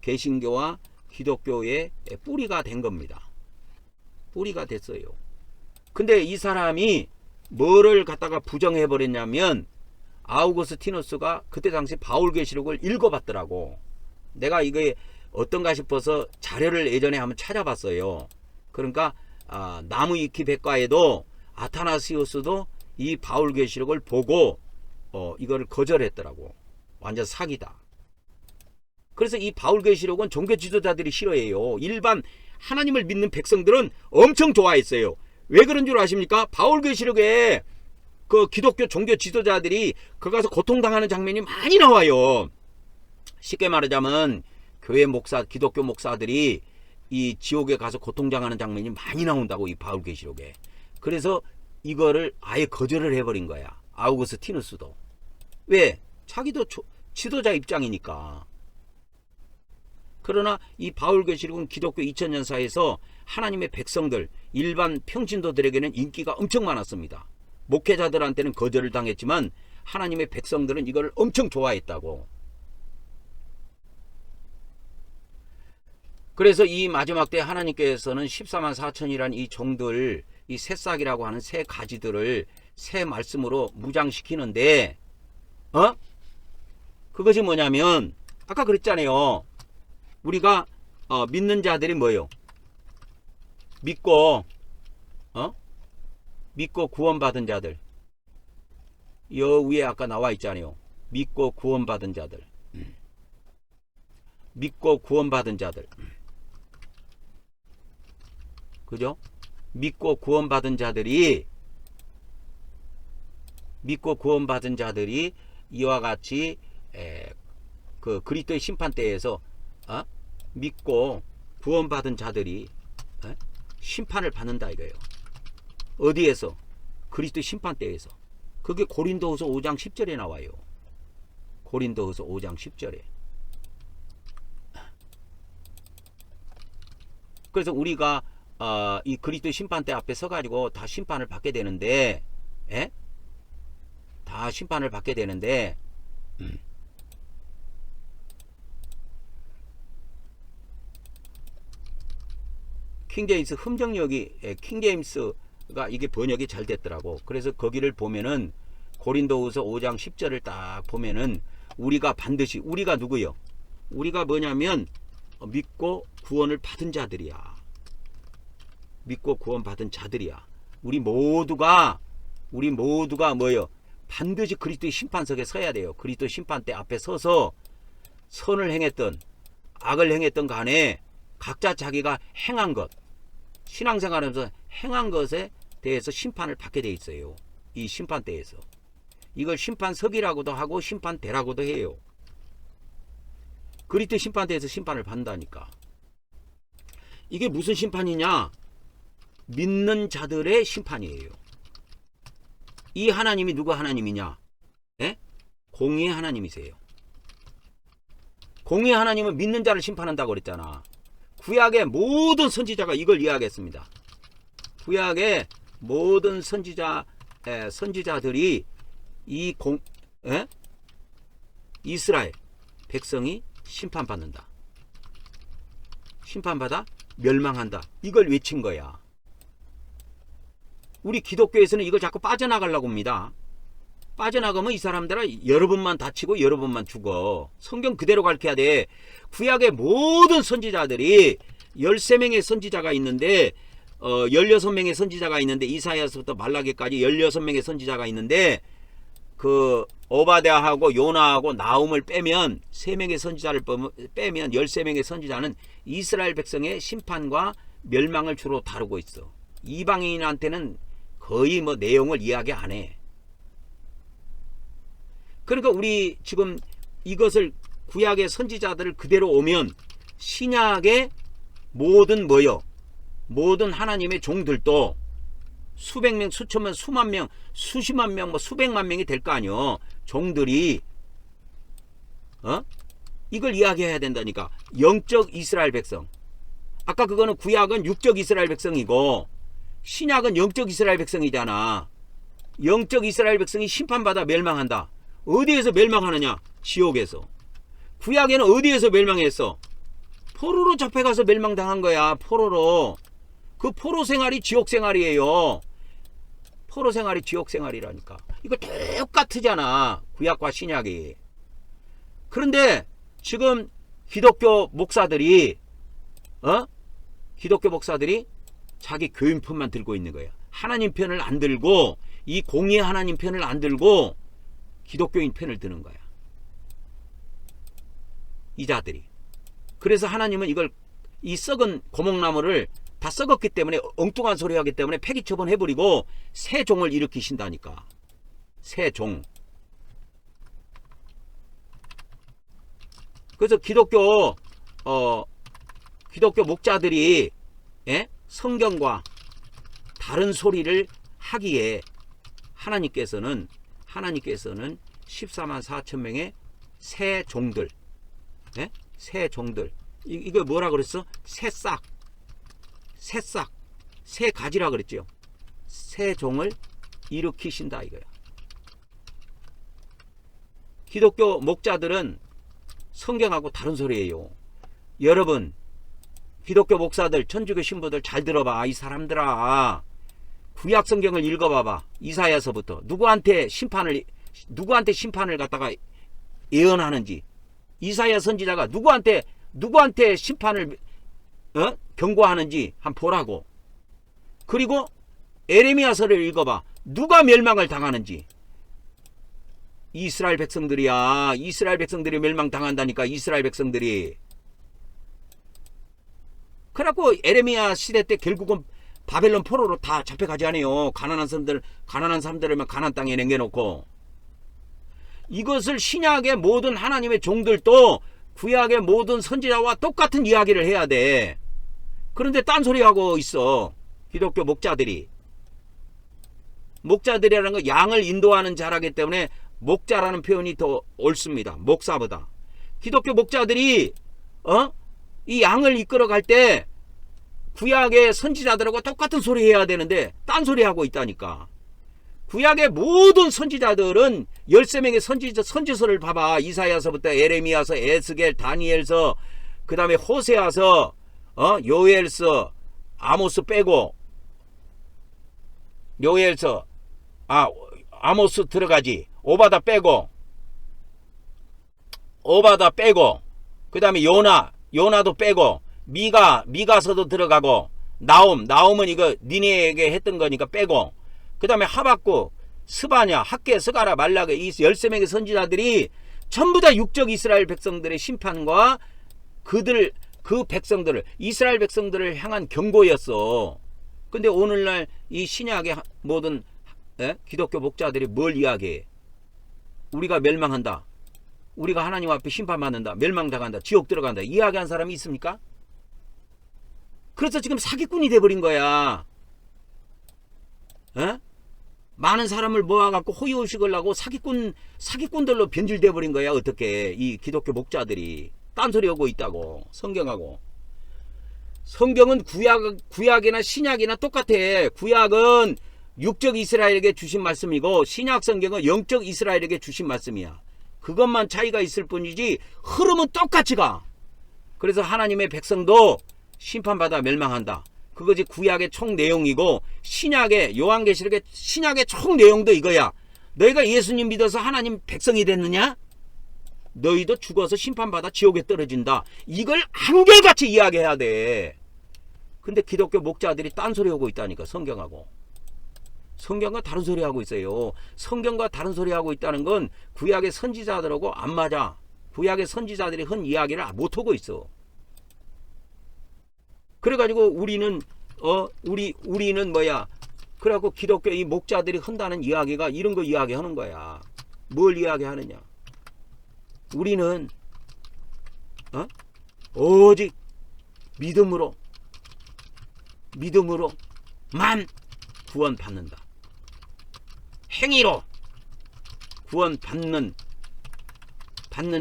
개신교와 기독교의 뿌리가 된 겁니다. 뿌리가 됐어요. 근데 이 사람이 뭐를 갖다가 부정해 버렸냐면, 아우구스티누스가 그때 당시 바울계시록을 읽어봤더라고. 내가 이게 어떤가 싶어서 자료를 예전에 한번 찾아봤어요. 그러니까 나무위키 백과에도 아타나시우스도 이 바울계시록을 보고 이거를 거절했더라고. 완전 사기다. 그래서 이 바울계시록은 종교 지도자들이 싫어해요. 일반 하나님을 믿는 백성들은 엄청 좋아했어요. 왜 그런 줄 아십니까? 바울계시록에 그 기독교 종교 지도자들이 그 가서 고통당하는 장면이 많이 나와요. 쉽게 말하자면 교회 목사, 기독교 목사들이 이 지옥에 가서 고통당하는 장면이 많이 나온다고, 이 바울계시록에. 그래서 이거를 아예 거절을 해버린 거야, 아우구스티누스도. 왜? 자기도 지도자 입장이니까. 그러나 이 바울계시록은 기독교 2000년사에서 하나님의 백성들, 일반 평신도들에게는 인기가 엄청 많았습니다. 목회자들한테는 거절을 당했지만 하나님의 백성들은 이걸 엄청 좋아했다고. 그래서 이 마지막 때 하나님께서는 14만 4천이라는 이 종들, 이 새싹이라고 하는 새 가지들을 새 말씀으로 무장시키는데, 그것이 뭐냐면, 아까 그랬잖아요. 우리가 믿는 자들이 뭐예요? 믿고 구원받은 자들. 여 위에 아까 나와 있잖아요. 믿고 구원받은 자들. 믿고 구원받은 자들. 그죠? 믿고 구원받은 자들이 이와 같이 그 그리스도의 심판대에서 믿고 구원받은 자들이 심판을 받는다 이거예요. 어디에서? 그리스도 심판대에서. 그게 고린도후서 5장 10절에 나와요. 고린도후서 5장 10절에. 그래서 우리가 이 그리스도 심판대 앞에 서가지고 다 심판을 받게 되는데, 다 심판을 받게 되는데, 킹제임스 흠정역이, 킹제임스가 이게 번역이 잘 됐더라고. 그래서 거기를 보면은 고린도후서 5장 10절을 딱 보면은 우리가 반드시, 우리가 누구요? 우리가 뭐냐면 믿고 구원을 받은 자들이야. 믿고 구원받은 자들이야. 우리 모두가 뭐요? 반드시 그리스도의 심판석에 서야 돼요. 그리스도 심판대 앞에 서서 선을 행했던 악을 행했던 간에 각자 자기가 행한 것, 신앙생활하면서 행한 것에 대해서 심판을 받게 돼 있어요. 이 심판대에서. 이걸 심판석이라고도 하고 심판대라고도 해요. 그리스도 심판대에서 심판을 받는다니까. 이게 무슨 심판이냐? 믿는 자들의 심판이에요. 이 하나님이 누구 하나님이냐? 공의의 하나님이세요. 공의의 하나님은 믿는 자를 심판한다고 그랬잖아. 구약의 모든 선지자가 이걸 이야기했습니다. 구약의 모든 선지자들이 이스라엘 백성이 심판받는다. 심판받아 멸망한다. 이걸 외친 거야. 우리 기독교에서는 이걸 자꾸 빠져나가려고 합니다. 빠져나가면 이 사람들은 여러분만 다치고 여러분만 죽어. 성경 그대로 가르쳐야 돼. 구약의 모든 선지자들이 13명의 선지자가 있는데 16명의 선지자가 있는데, 이사야서부터 말라기까지 16명의 선지자가 있는데, 그 오바댜하고 요나하고 나훔을 빼면 3명의 선지자를 빼면 13명의 선지자는 이스라엘 백성의 심판과 멸망을 주로 다루고 있어. 이방인한테는 거의 뭐 내용을 이야기 안 해. 그러니까 우리 지금 이것을 구약의 선지자들을 그대로 오면 신약의 모든 모든 하나님의 종들도 수백 명, 수천 명, 수만 명, 수십만 명, 뭐 수백만 명이 될 거 아니요. 종들이 이걸 이야기해야 된다니까. 영적 이스라엘 백성. 아까 그거는 구약은 육적 이스라엘 백성이고 신약은 영적 이스라엘 백성이잖아. 영적 이스라엘 백성이 심판받아 멸망한다. 어디에서 멸망하느냐? 지옥에서. 구약에는 어디에서 멸망했어? 포로로 잡혀가서 멸망당한 거야. 포로로. 그 포로 생활이 지옥 생활이에요. 포로 생활이 지옥 생활이라니까. 이거 똑같으잖아. 구약과 신약이. 그런데 지금 기독교 목사들이 기독교 목사들이 자기 교인 편만 들고 있는 거야. 하나님 편을 안 들고, 이 공의의 하나님 편을 안 들고 기독교인 편을 드는 거야. 이 자들이. 그래서 하나님은 이걸, 이 썩은 고목나무를 다 썩었기 때문에, 엉뚱한 소리 하기 때문에 폐기 처분해버리고 새 종을 일으키신다니까. 새 종. 그래서 기독교 목자들이 성경과 다른 소리를 하기에 하나님께서는 14만 4천 명의 새 종들, 새 종들, 이거 뭐라 그랬어? 새싹, 새 가지라 그랬죠. 새 종을 일으키신다 이거야. 기독교 목자들은 성경하고 다른 소리예요. 여러분, 기독교 목사들, 천주교 신부들 잘 들어봐. 이 사람들아, 구약 성경을 읽어봐봐. 이사야서부터 누구한테 심판을 갖다가 예언하는지, 이사야 선지자가 누구한테 심판을 경고하는지 한번 보라고. 그리고 에레미야서를 읽어봐. 누가 멸망을 당하는지. 이스라엘 백성들이야. 이스라엘 백성들이 멸망당한다니까. 이스라엘 백성들이. 그래갖고 에레미야 시대 때 결국은 바벨론 포로로 다 잡혀가지 않아요. 가난한 사람들만 가나안 땅에 남겨놓고. 이것을 신약의 모든 하나님의 종들도 구약의 모든 선지자와 똑같은 이야기를 해야 돼. 그런데 딴소리하고 있어. 기독교 목자들이. 목자들이라는 건 양을 인도하는 자라기 때문에 목자라는 표현이 더 옳습니다. 목사보다. 기독교 목자들이 이 양을 이끌어갈 때 구약의 선지자들하고 똑같은 소리 해야 되는데 딴소리 하고 있다니까. 구약의 모든 선지자들은 13명의 선지서를 봐봐. 이사야서부터 에레미야서, 에스겔, 다니엘서, 그 다음에 호세아서, 요엘서, 아모스 빼고, 요엘서, 아모스 들어가지. 오바다 빼고, 그 다음에 요나도 빼고, 미가서도 들어가고, 나움은 이거 니네에게 했던 거니까 빼고, 그 다음에 하박국, 스바냐, 학계, 스가라, 말라게, 이 13명의 선지자들이 전부 다 육적 이스라엘 백성들의 심판과 그 백성들을, 이스라엘 백성들을 향한 경고였어. 근데 오늘날 이 신약의 모든 기독교 목자들이 뭘 이야기해? 우리가 멸망한다. 우리가 하나님 앞에 심판받는다. 멸망당한다. 지옥 들어간다. 이야기한 사람이 있습니까? 그래서 지금 사기꾼이 돼버린 거야. 많은 사람을 모아갖고 호의호식을 하고 사기꾼들로 변질돼버린 거야. 어떻게 이 기독교 목자들이 딴소리하고 있다고. 성경은 구약이나 신약이나 똑같아. 구약은 육적 이스라엘에게 주신 말씀이고 신약 성경은 영적 이스라엘에게 주신 말씀이야. 그것만 차이가 있을 뿐이지 흐름은 똑같이 가. 그래서 하나님의 백성도 심판받아 멸망한다. 그것이 구약의 총 내용이고 신약의 요한계시록의 신약의 총 내용도 이거야. 너희가 예수님 믿어서 하나님 백성이 됐느냐? 너희도 죽어서 심판받아 지옥에 떨어진다. 이걸 한결같이 이야기해야 돼. 근데 기독교 목자들이 딴소리 하고 있다니까. 성경과 다른 소리 하고 있어요. 성경과 다른 소리 하고 있다는 건 구약의 선지자들하고 안 맞아. 구약의 선지자들이 한 이야기를 못하고 있어. 그래가지고 우리는 뭐야? 그래갖고 기독교 이 목자들이 한다는 이야기가 이런 거 이야기하는 거야. 뭘 이야기하느냐? 우리는 오직 믿음으로만 구원받는다. 행위로 구원받는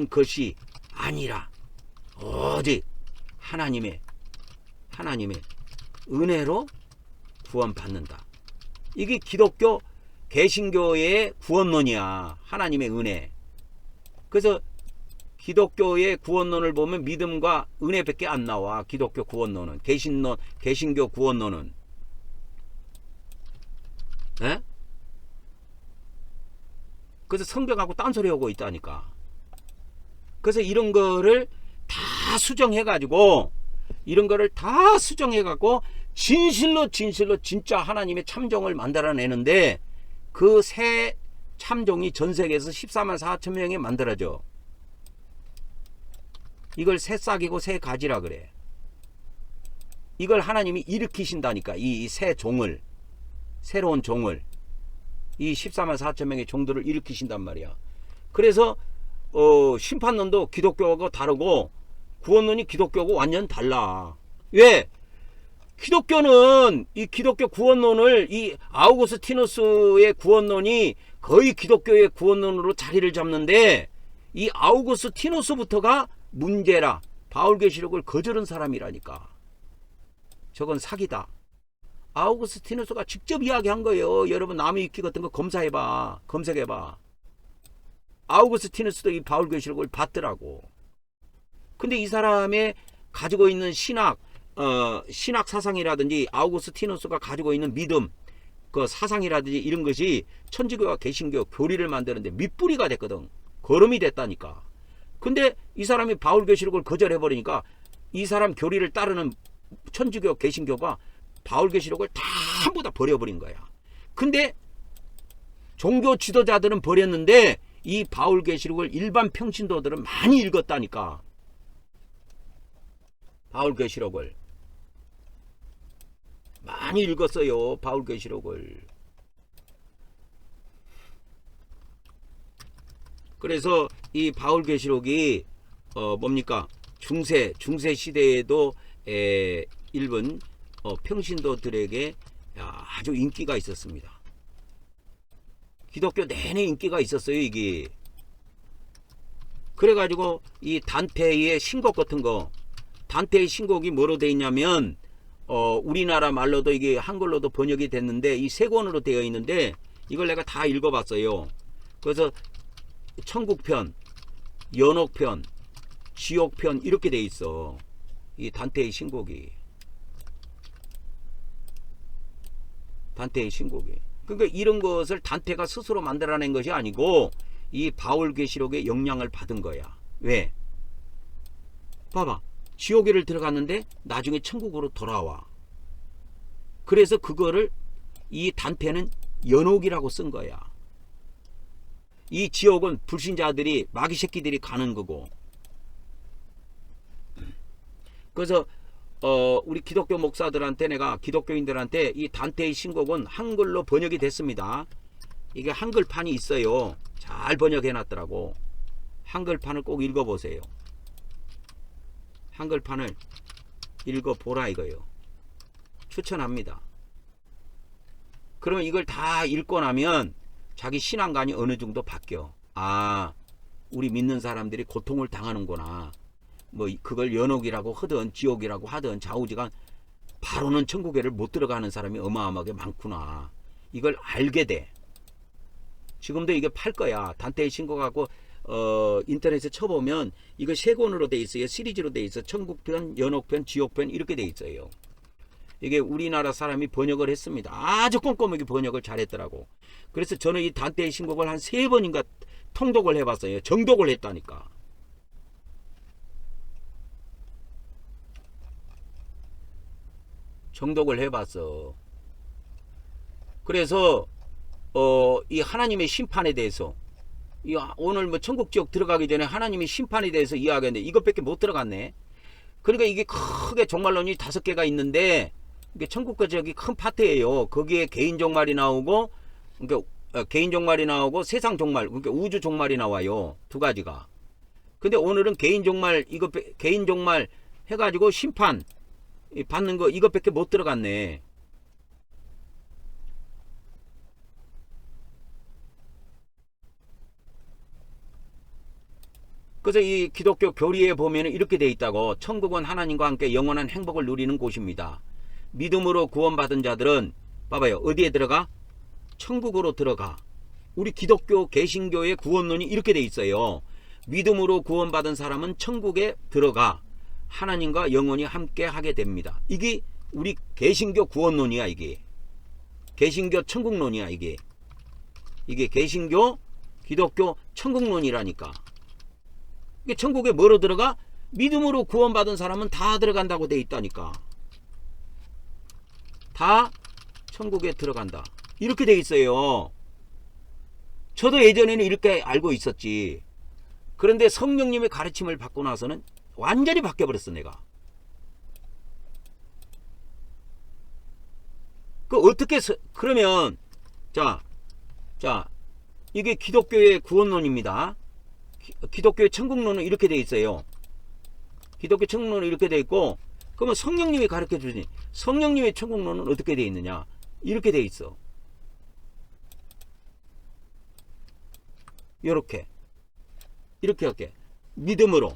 것이 아니라 오직 하나님의 은혜로 구원받는다. 이게 기독교 개신교의 구원론이야. 하나님의 은혜. 그래서 기독교의 구원론을 보면 믿음과 은혜밖에 안 나와. 기독교 구원론은, 개신교 구원론은. 에? 그래서 성경하고 딴소리 하고 있다니까. 그래서 이런 거를 다 수정해가지고 진실로 진짜 하나님의 참종을 만들어내는데, 그 새 참종이 전 세계에서 14만 4천 명이 만들어져. 이걸 새 싹이고 새 가지라 그래. 이걸 하나님이 일으키신다니까. 이 새 종을, 새로운 종을, 이 14만 4천 명의 종들을 일으키신단 말이야. 그래서 심판론도 기독교하고 다르고 구원론이 기독교하고 완전 달라. 왜? 기독교는 이 기독교 구원론을, 이 아우구스티누스의 구원론이 거의 기독교의 구원론으로 자리를 잡는데, 이 아우구스티누스부터가 문제라. 바울계시록을 거절한 사람이라니까. 저건 사기다. 아우구스티누스가 직접 이야기한 거예요. 여러분 나무위키 같은 거 검색해봐. 아우구스티누스도 이 바울계시록을 봤더라고. 근데 이 사람의 가지고 있는 신학 사상이라든지 아우구스티누스가 가지고 있는 믿음, 그 사상이라든지 이런 것이 천주교와 개신교 교리를 만드는데 밑뿌리가 됐거든. 거름이 됐다니까. 근데 이 사람이 바울계시록을 거절해버리니까 이 사람 교리를 따르는 천주교 개신교가 바울계시록을 전부 다 버려버린 거야. 근데 종교 지도자들은 버렸는데 이 바울계시록을 일반 평신도들은 많이 읽었다니까. 바울계시록을 많이 읽었어요. 바울계시록을. 그래서 이 바울계시록이 뭡니까? 중세 시대에도 일본 평신도들에게 아주 인기가 있었습니다. 기독교 내내 인기가 있었어요, 이게. 그래가지고 이 단테의 신곡 같은 거, 단테의 신곡이 뭐로 되어 있냐면 우리나라 말로도 이게 한글로도 번역이 됐는데 이 세 권으로 되어 있는데 이걸 내가 다 읽어봤어요. 그래서 천국편, 연옥편, 지옥편 이렇게 돼 있어. 이 단테의 신곡이. 단테의 신곡이. 그러니까 이런 것을 단테가 스스로 만들어낸 것이 아니고 이 바울계시록의 영향을 받은 거야. 왜? 봐봐. 지옥에를 들어갔는데 나중에 천국으로 돌아와. 그래서 그거를 이 단테는 연옥이라고 쓴 거야. 이 지옥은 불신자들이, 마귀 새끼들이 가는 거고. 그래서 우리 기독교 목사들한테, 내가 기독교인들한테 이 단테의 신곡은 한글로 번역이 됐습니다. 이게 한글판이 있어요. 잘 번역해 놨더라고. 한글판을 꼭 읽어보세요. 한글판을 읽어보라 이거요. 추천합니다. 그러면 이걸 다 읽고 나면 자기 신앙관이 어느 정도 바뀌어. 아, 우리 믿는 사람들이 고통을 당하는구나. 뭐 그걸 연옥이라고 하든 지옥이라고 하든 좌우지간 바로는 천국에를 못 들어가는 사람이 어마어마하게 많구나. 이걸 알게 돼. 지금도 이게 팔 거야. 단테의 신곡하고 인터넷에 쳐보면 이거 세 권으로 돼 있어요. 시리즈로 돼 있어. 천국편, 연옥편, 지옥편 이렇게 돼 있어요. 이게 우리나라 사람이 번역을 했습니다. 아주 꼼꼼하게 번역을 잘했더라고. 그래서 저는 이 단테의 신곡을 한 3번인가 통독을 해봤어요. 정독을 했다니까. 정독을 해봤어. 그래서 이 하나님의 심판에 대해서, 오늘 뭐 천국 지옥 들어가기 전에 하나님의 심판에 대해서 이야기했는데 이것밖에 못 들어갔네. 그러니까 이게 크게 종말론이 5개가 있는데, 이게 천국과 지옥이 큰 파트예요. 거기에 개인 종말이 나오고, 그러니까 개인 종말이 나오고 세상 종말, 그러니까 우주 종말이 나와요. 2가지가. 근데 오늘은 개인 종말, 개인 종말 해가지고 심판 받는 거 이것밖에 못 들어갔네. 그래서 이 기독교 교리에 보면 이렇게 돼 있다고. 천국은 하나님과 함께 영원한 행복을 누리는 곳입니다. 믿음으로 구원받은 자들은 봐봐요. 어디에 들어가? 천국으로 들어가. 우리 기독교 개신교의 구원론이 이렇게 돼 있어요. 믿음으로 구원받은 사람은 천국에 들어가 하나님과 영원히 함께 하게 됩니다. 이게 우리 개신교 구원론이야. 이게 개신교 천국론이야. 이게 개신교 기독교 천국론이라니까. 이게 천국에 뭐로 들어가? 믿음으로 구원받은 사람은 다 들어간다고 돼 있다니까. 다 천국에 들어간다. 이렇게 돼 있어요. 저도 예전에는 이렇게 알고 있었지. 그런데 성령님의 가르침을 받고 나서는 완전히 바뀌어버렸어. 내가. 그 어떻게 그러면 자 이게 기독교의 구원론입니다. 기독교의 천국론은 이렇게 돼 있어요. 기독교 천국론은 이렇게 돼 있고, 그러면 성령님이 가르쳐 주시니 성령님의 천국론은 어떻게 돼 있느냐? 이렇게 돼 있어. 이렇게 할게. 믿음으로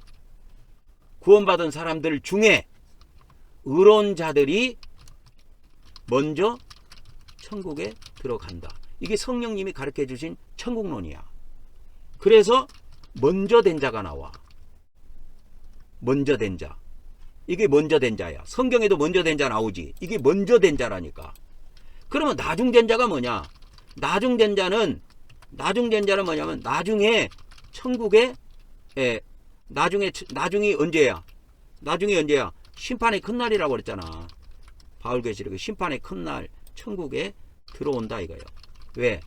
구원받은 사람들 중에 의로운 자들이 먼저 천국에 들어간다. 이게 성령님이 가르쳐 주신 천국론이야. 그래서 먼저 된 자가 나와. 먼저 된 자. 이게 먼저 된 자야. 성경에도 먼저 된 자 나오지. 이게 먼저 된 자라니까. 그러면 나중된 자가 뭐냐? 나중된 자는 뭐냐면 나중에 천국에 나중이 언제야? 심판의 큰 날이라고 그랬잖아. 바울계시록에 심판의 큰 날 천국에 들어온다 이거예요. 왜?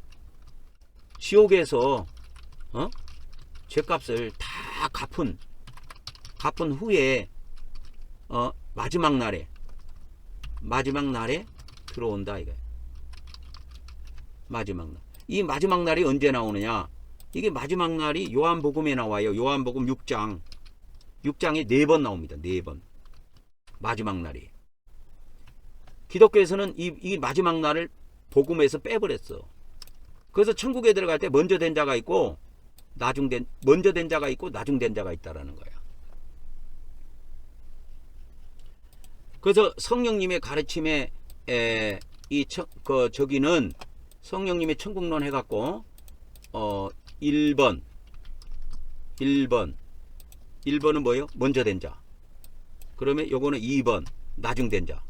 지옥에서 죄값을 다 갚은 후에 마지막 날에 들어온다 이거예요. 마지막 날. 이 마지막 날이 언제 나오느냐? 이게 마지막 날이 요한복음에 나와요. 요한복음 6장에 4번 나옵니다. 4번. 마지막 날이. 기독교에서는 이 마지막 날을 복음에서 빼버렸어. 그래서 천국에 들어갈 때 먼저 된 자가 있고 먼저 된 자가 있고 나중된 자가 있다라는 거야. 그래서 성령님의 가르침에 저기는 성령님의 천국론 해갖고 1번은 뭐예요? 먼저 된 자. 그러면 요거는 2번 나중된 자.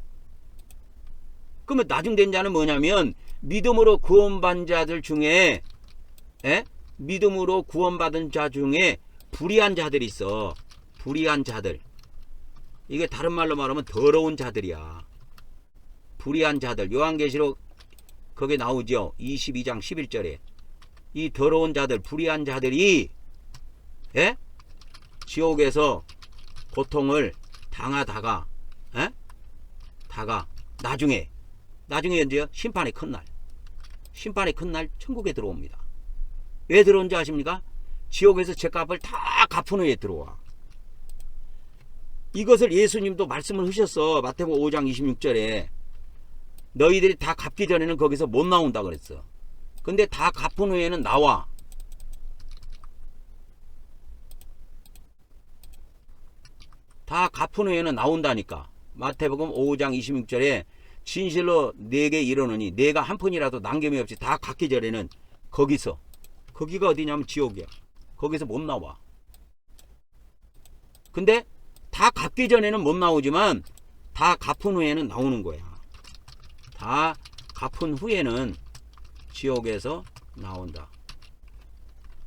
그러면 나중된 자는 뭐냐면 믿음으로 구원받은 자들 중에 믿음으로 구원받은 자 중에 불의한 자들이 있어. 불의한 자들. 이게 다른 말로 말하면 더러운 자들이야. 불의한 자들. 요한계시록 거기에 나오죠. 22장 11절에 이 더러운 자들, 불의한 자들이 지옥에서 고통을 당하다가 나중에 언제요? 심판의 큰 날 천국에 들어옵니다. 왜 들어온지 아십니까? 지옥에서 죄값을 다 갚은 후에 들어와. 이것을 예수님도 말씀을 하셨어. 마태복음 5장 26절에 너희들이 다 갚기 전에는 거기서 못 나온다 그랬어. 근데 다 갚은 후에는 나와. 다 갚은 후에는 나온다니까. 마태복음 5장 26절에 진실로 내게 이르노니 내가 한 푼이라도 남김이 없이 다 갚기 전에는 거기가 어디냐면 지옥이야. 거기서 못 나와. 근데 다 갚기 전에는 못 나오지만 다 갚은 후에는 나오는 거야. 다 갚은 후에는 지옥에서 나온다.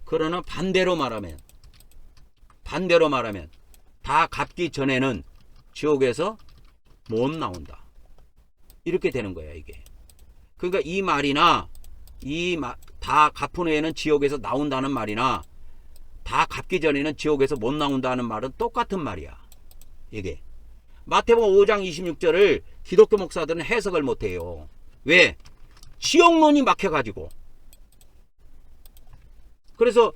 그러나 반대로 말하면 다 갚기 전에는 지옥에서 못 나온다. 이렇게 되는 거야 이게. 그러니까 이 말이나 다 갚은 후에는 지옥에서 나온다는 말이나 다 갚기 전에는 지옥에서 못 나온다는 말은 똑같은 말이야. 이게 마태복음 5장 26절을 기독교 목사들은 해석을 못해요. 왜? 지옥론이 막혀가지고. 그래서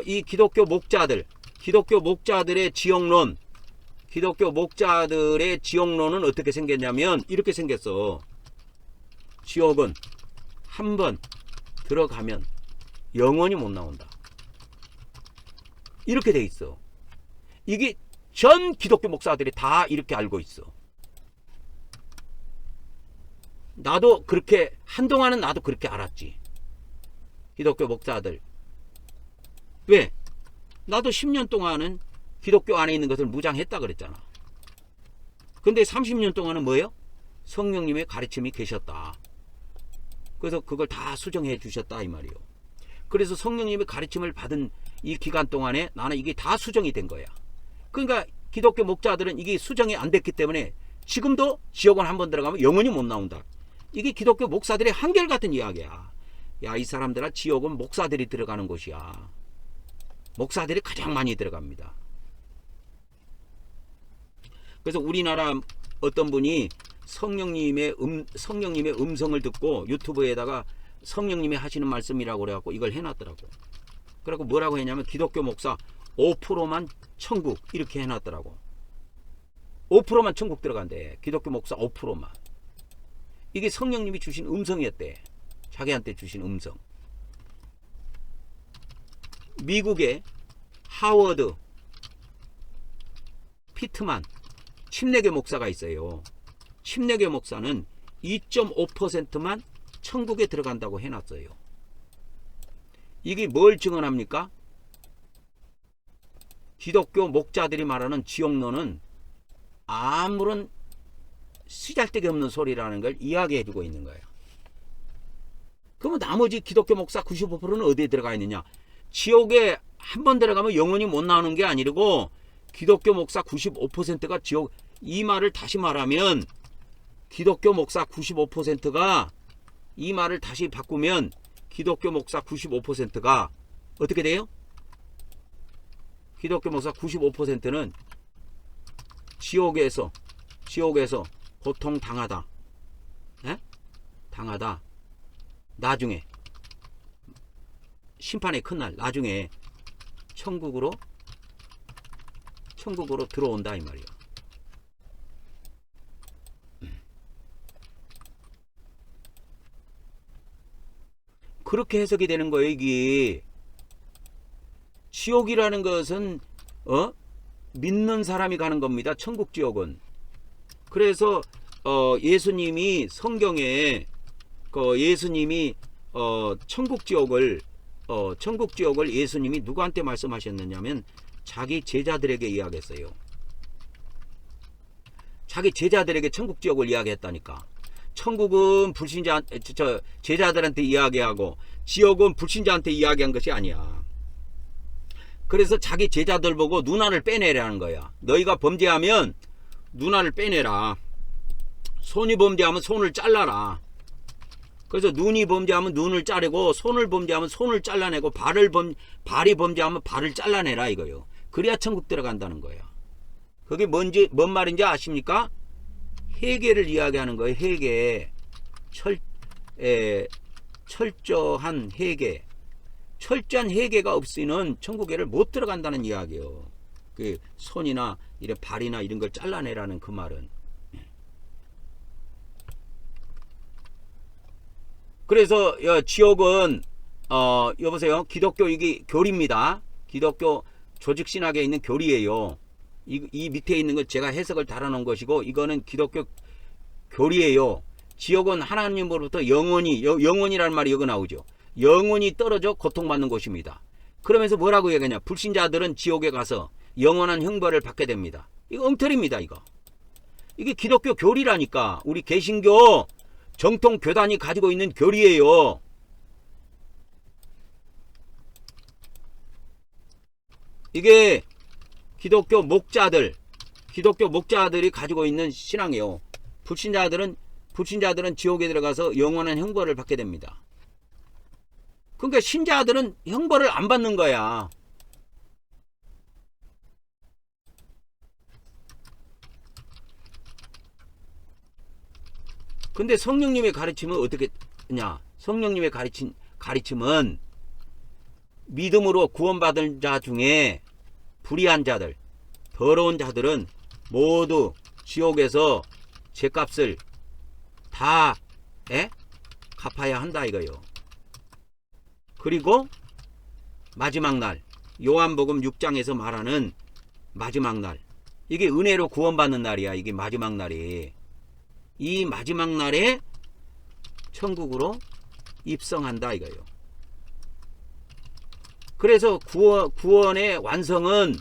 이 기독교 목자들의 지옥론은 어떻게 생겼냐면 이렇게 생겼어. 지옥은 한 번 들어가면 영원히 못 나온다. 이렇게 돼 있어. 이게 전 기독교 목사들이 다 이렇게 알고 있어. 나도 그렇게 한동안은 나도 그렇게 알았지. 기독교 목사들. 왜? 나도 10년 동안은 기독교 안에 있는 것을 무장했다 그랬잖아. 근데 30년 동안은 뭐예요? 성령님의 가르침이 계셨다. 그래서 그걸 다 수정해 주셨다 이 말이요. 그래서 성령님의 가르침을 받은 이 기간 동안에 나는 이게 다 수정이 된 거야. 그러니까 기독교 목자들은 이게 수정이 안 됐기 때문에 지금도 지옥원 한번 들어가면 영원히 못 나온다. 이게 기독교 목사들의 한결같은 이야기야. 야, 이 사람들아, 지옥은 목사들이 들어가는 곳이야. 목사들이 가장 많이 들어갑니다. 그래서 우리나라 어떤 분이 성령님의 음성을 듣고 유튜브에다가 성령님이 하시는 말씀이라고 그래갖고 이걸 해놨더라고. 그래갖고 뭐라고 했냐면 기독교 목사 5%만 천국 이렇게 해놨더라고. 5%만 천국 들어간대. 기독교 목사 5%만. 이게 성령님이 주신 음성이었대. 자기한테 주신 음성. 미국의 하워드 피트만 침례교 목사가 있어요. 침례교 목사는 2.5%만 천국에 들어간다고 해놨어요. 이게 뭘 증언합니까? 기독교 목자들이 말하는 지옥론은 아무런 쓰잘데기 없는 소리라는 걸 이야기해주고 있는 거예요. 그러면 나머지 기독교 목사 95%는 어디에 들어가 있느냐? 지옥에 한 번 들어가면 영원히 못 나오는 게 아니고 기독교 목사 95%가 지옥. 이 말을 다시 말하면 기독교 목사 95%가 이 말을 다시 바꾸면 기독교 목사 95%가 어떻게 돼요? 기독교 목사 95%는 지옥에서 고통 당하다. 에? 당하다. 나중에 심판의 큰날 나중에 천국으로 들어온다 이 말이야. 그렇게 해석이 되는 거예요. 이게 지옥이라는 것은 믿는 사람이 가는 겁니다. 천국 지옥은. 그래서 예수님이 성경에 예수님이 천국 지옥을 예수님이 누구한테 말씀하셨느냐면 자기 제자들에게 이야기했어요. 자기 제자들에게 천국 지옥을 이야기했다니까. 천국은 제자들한테 이야기하고 지옥은 불신자한테 이야기한 것이 아니야. 그래서 자기 제자들 보고 눈알을 빼내라는 거야. 너희가 범죄하면 눈알을 빼내라. 손이 범죄하면 손을 잘라라. 그래서 눈이 범죄하면 눈을 자르고 손을 범죄하면 손을 잘라내고 발이 범죄하면 발을 잘라내라 이거요. 그래야 천국 들어간다는 거야. 그게 뭔 말인지 아십니까? 회개를 이야기하는 거예요. 회개. 철저한 회개. 철저한 회개가 없이는 천국에를 못 들어간다는 이야기예요. 그 손이나 이런 발이나 이런 걸 잘라내라는 그 말은. 그래서 지옥은 여보세요. 기독교 이게 교리입니다. 기독교 조직신학에 있는 교리예요. 이 밑에 있는 건 제가 해석을 달아놓은 것이고 이거는 기독교 교리예요. 지옥은 하나님으로부터 영원이라는 말이 여기 나오죠. 영원히 떨어져 고통받는 곳입니다. 그러면서 뭐라고 얘기하냐? 불신자들은 지옥에 가서 영원한 형벌을 받게 됩니다. 이거 엉터리입니다. 이게 기독교 교리라니까. 우리 개신교 정통 교단이 가지고 있는 교리예요. 이게 기독교 목자들이 가지고 있는 신앙이에요. 불신자들은 지옥에 들어가서 영원한 형벌을 받게 됩니다. 그러니까 신자들은 형벌을 안 받는 거야. 근데 성령님의 가르침은 어떻게 냐? 성령님의 가르침은 믿음으로 구원받은 자 중에 불의한 자들, 더러운 자들은 모두 지옥에서 죄값을 다 갚아야 한다 이거요. 그리고 마지막 날 요한복음 6장에서 말하는 마지막 날, 이게 은혜로 구원받는 날이야. 이게 마지막 날이. 이 마지막 날에 천국으로 입성한다 이거예요. 그래서 구원의 완성은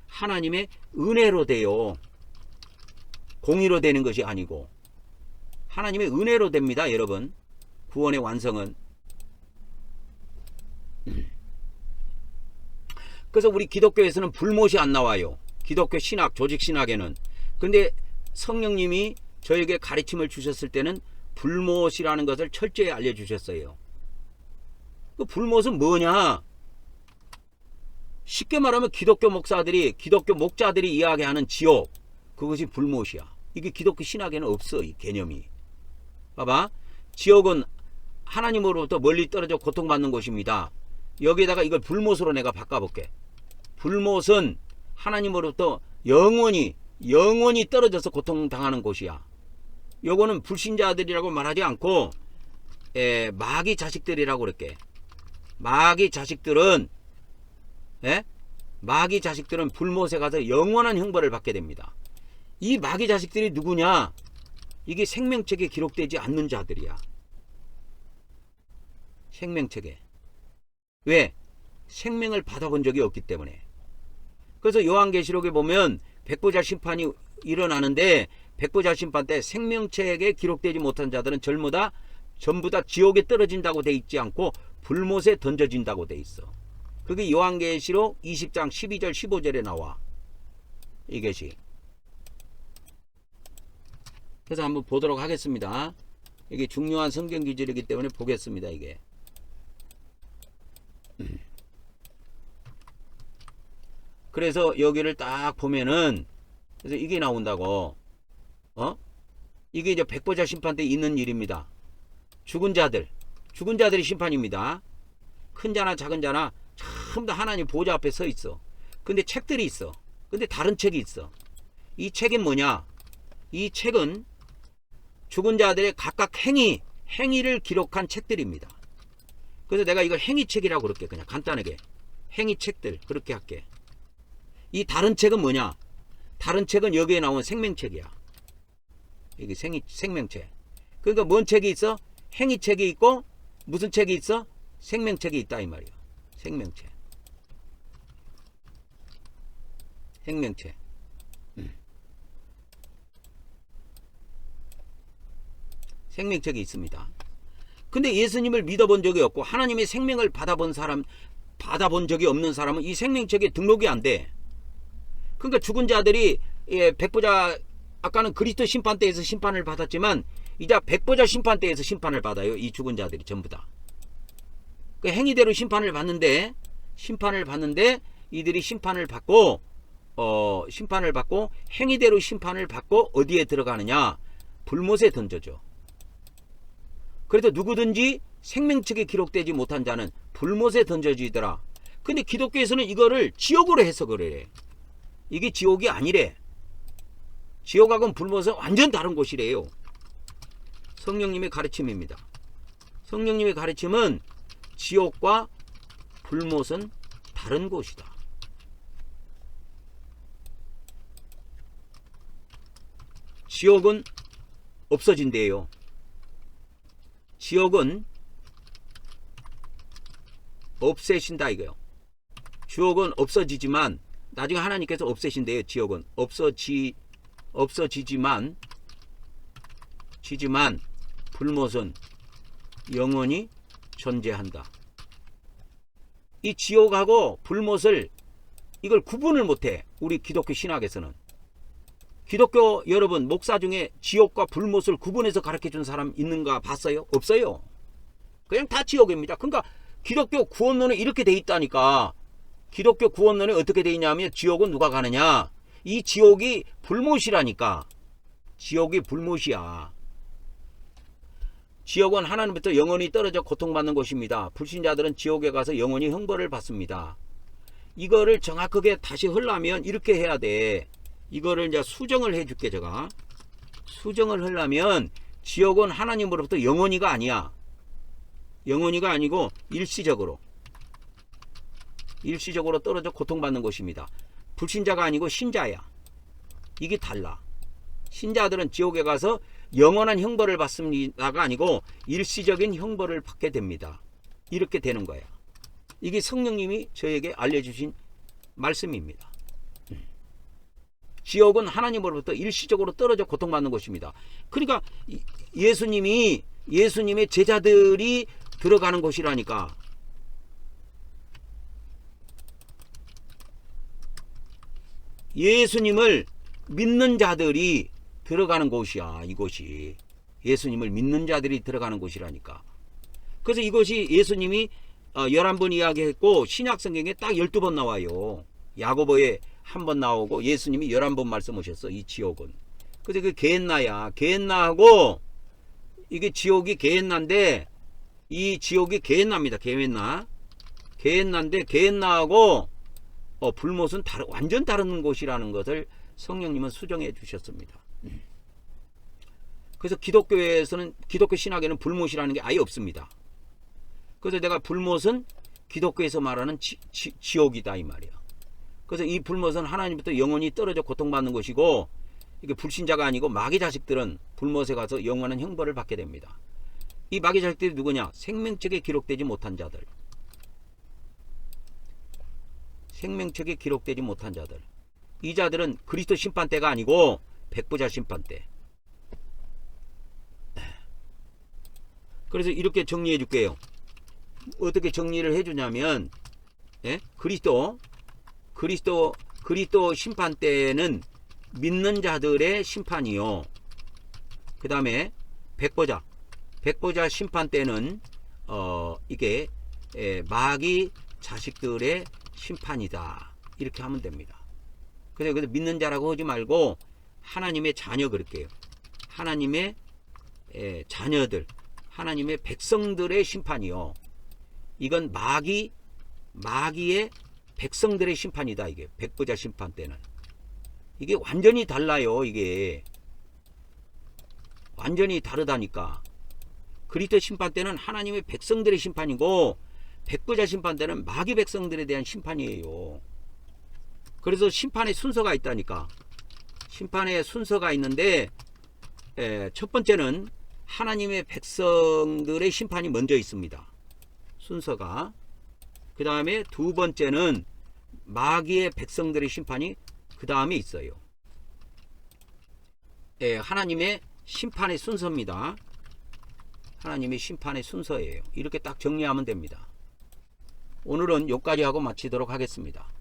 하나님의 은혜로 돼요. 공의로 되는 것이 아니고 하나님의 은혜로 됩니다. 여러분, 구원의 완성은. 그래서 우리 기독교에서는 불못이 안 나와요. 기독교 신학, 조직 신학에는. 근데 성령님이 저에게 가르침을 주셨을 때는 불못이라는 것을 철저히 알려주셨어요. 그 불못은 뭐냐? 쉽게 말하면 기독교 목자들이 이야기하는 지옥, 그것이 불못이야. 이게 기독교 신학에는 없어, 이 개념이. 봐봐, 지옥은 하나님으로부터 멀리 떨어져 고통받는 곳입니다. 여기에다가 이걸 불못으로 내가 바꿔볼게. 불못은 하나님으로부터 영원히 떨어져서 고통당하는 곳이야. 요거는 불신자들이라고 말하지 않고 마귀 자식들이라고 그럴게. 마귀 자식들은 불못에 가서 영원한 형벌을 받게 됩니다. 이 마귀 자식들이 누구냐? 이게 생명책에 기록되지 않는 자들이야. 생명책에. 왜? 생명을 받아본 적이 없기 때문에. 그래서 요한계시록에 보면 백보자 심판이 일어나는데, 백보자 심판 때 생명책에 기록되지 못한 자들은 전부 다 지옥에 떨어진다고 돼 있지 않고 불못에 던져진다고 돼 있어. 그게 요한계시록 20장 12절 15절에 나와. 이것이. 그래서 한번 보도록 하겠습니다. 이게 중요한 성경 기절이기 때문에 보겠습니다. 이게. 그래서 여기를 딱 보면은, 그래서 이게 나온다고. 이게 이제 백보자 심판 때 있는 일입니다. 죽은 자들이 심판입니다. 큰 자나 작은 자나 전부 다 하나님 보좌 앞에 서 있어. 근데 책들이 있어. 근데 다른 책이 있어. 이 책은 뭐냐? 이 책은 죽은 자들의 각각 행위를 기록한 책들입니다. 그래서 내가 이걸 행위책이라고 그럴게. 그냥 간단하게 행위책들 그렇게 할게. 이 다른 책은 뭐냐? 다른 책은 여기에 나온 생명책이야. 이게 생명책. 그러니까 뭔 책이 있어? 행위책이 있고 무슨 책이 있어? 생명책이 있다 이 말이야. 생명책. 생명책이 있습니다. 근데 예수님을 믿어본 적이 없고 하나님의 생명을 받아본 적이 없는 사람은 이 생명책에 등록이 안 돼. 그러니까 죽은 자들이 백보자, 아까는 그리스도 심판 때에서 심판을 받았지만 이제 백보자 심판 때에서 심판을 받아요. 이 죽은 자들이 전부 다. 그 행위대로 심판을 받는데 이들이 심판을 받고 행위대로 심판을 받고 어디에 들어가느냐? 불못에 던져져. 그래서 누구든지 생명책에 기록되지 못한 자는 불못에 던져지더라. 근데 기독교에서는 이거를 지옥으로 해석을 해. 이게 지옥이 아니래. 지옥하고는 불못은 완전 다른 곳이래요. 성령님의 가르침입니다. 성령님의 가르침은 지옥과 불못은 다른 곳이다. 지옥은 없어진대요. 지옥은 없애신다 이거요. 지옥은 없어지지만 나중에 하나님께서 없애신대요. 지옥은 없어지지만 불못은 영원히 존재한다. 이 지옥하고 불못을 이걸 구분을 못해. 우리 기독교 신학에서는. 기독교 여러분 목사 중에 지옥과 불못을 구분해서 가르쳐준 사람 있는가 봤어요? 없어요. 그냥 다 지옥입니다. 그러니까 기독교 구원론에 이렇게 돼 있다니까. 기독교 구원론에 어떻게 돼 있냐면 지옥은 누가 가느냐? 이 지옥이 불못이라니까. 지옥이 불못이야. 지옥은 하나님부터 영원히 떨어져 고통받는 곳입니다. 불신자들은 지옥에 가서 영원히 형벌을 받습니다. 이거를 정확하게 다시 하려면 이렇게 해야 돼. 이거를 이제 수정을 해줄게. 제가 수정을 하려면 지옥은 하나님으로부터 영원히가 아니야. 영원히가 아니고 일시적으로 일시적으로 떨어져 고통받는 곳입니다. 불신자가 아니고 신자야. 이게 달라. 신자들은 지옥에 가서 영원한 형벌을 받습니다가 아니고 일시적인 형벌을 받게 됩니다. 이렇게 되는 거야. 이게 성령님이 저에게 알려주신 말씀입니다. 지옥은 하나님으로부터 일시적으로 떨어져 고통받는 곳입니다. 그러니까 예수님의 제자들이 들어가는 곳이라니까. 예수님을 믿는 자들이 들어가는 곳이야. 이곳이 예수님을 믿는 자들이 들어가는 곳이라니까. 그래서 이곳이 예수님이 11번 이야기했고 신약성경에 딱 12번 나와요. 야고보에 한 번 나오고 예수님이 11번 말씀하셨어. 이 지옥은. 그래서 그 게헨나야. 게헨나하고 이게 지옥이 게헨나인데 이 지옥이 게헨나입니다. 게헨나인데 게헨나하고 불못은 완전 다른 곳이라는 것을 성령님은 수정해 주셨습니다. 그래서 기독교에서는 기독교 신학에는 불못이라는 게 아예 없습니다. 그래서 내가 불못은 기독교에서 말하는 지옥이다 이 말이야. 그래서 이 불못은 하나님부터 영원히 떨어져 고통받는 것이고 이게 불신자가 아니고 마귀 자식들은 불못에 가서 영원한 형벌을 받게 됩니다. 이 마귀 자식들이 누구냐? 생명책에 기록되지 못한 자들. 생명책에 기록되지 못한 자들. 이 자들은 그리스도 심판대가 아니고 백부자 심판대. 그래서 이렇게 정리해 줄게요. 어떻게 정리를 해 주냐면 그리스도 심판대는 믿는 자들의 심판이요. 그 다음에 백보자 심판대는 이게 마귀 자식들의 심판이다. 이렇게 하면 됩니다. 그래서 믿는 자라고 하지 말고 하나님의 자녀 그럴게요. 하나님의 자녀들, 하나님의 백성들의 심판이요. 이건 마귀의 백성들의 심판이다. 이게 백부자 심판 때는 이게 완전히 달라요. 이게 완전히 다르다니까. 그리스도 심판 때는 하나님의 백성들의 심판이고 백부자 심판 때는 마귀 백성들에 대한 심판이에요. 그래서 심판의 순서가 있다니까. 심판의 순서가 있는데 첫 번째는 하나님의 백성들의 심판이 먼저 있습니다. 순서가. 그 다음에 두 번째는 마귀의 백성들의 심판이 그 다음에 있어요. 하나님의 심판의 순서입니다. 하나님의 심판의 순서예요. 이렇게 딱 정리하면 됩니다. 오늘은 여기까지 하고 마치도록 하겠습니다.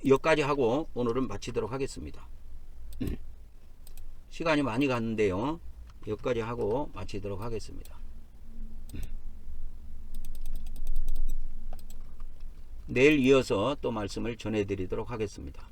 여기까지 하고 오늘은 마치도록 하겠습니다. 시간이 많이 갔는데요. 여기까지 하고 마치도록 하겠습니다. 내일 이어서 또 말씀을 전해드리도록 하겠습니다.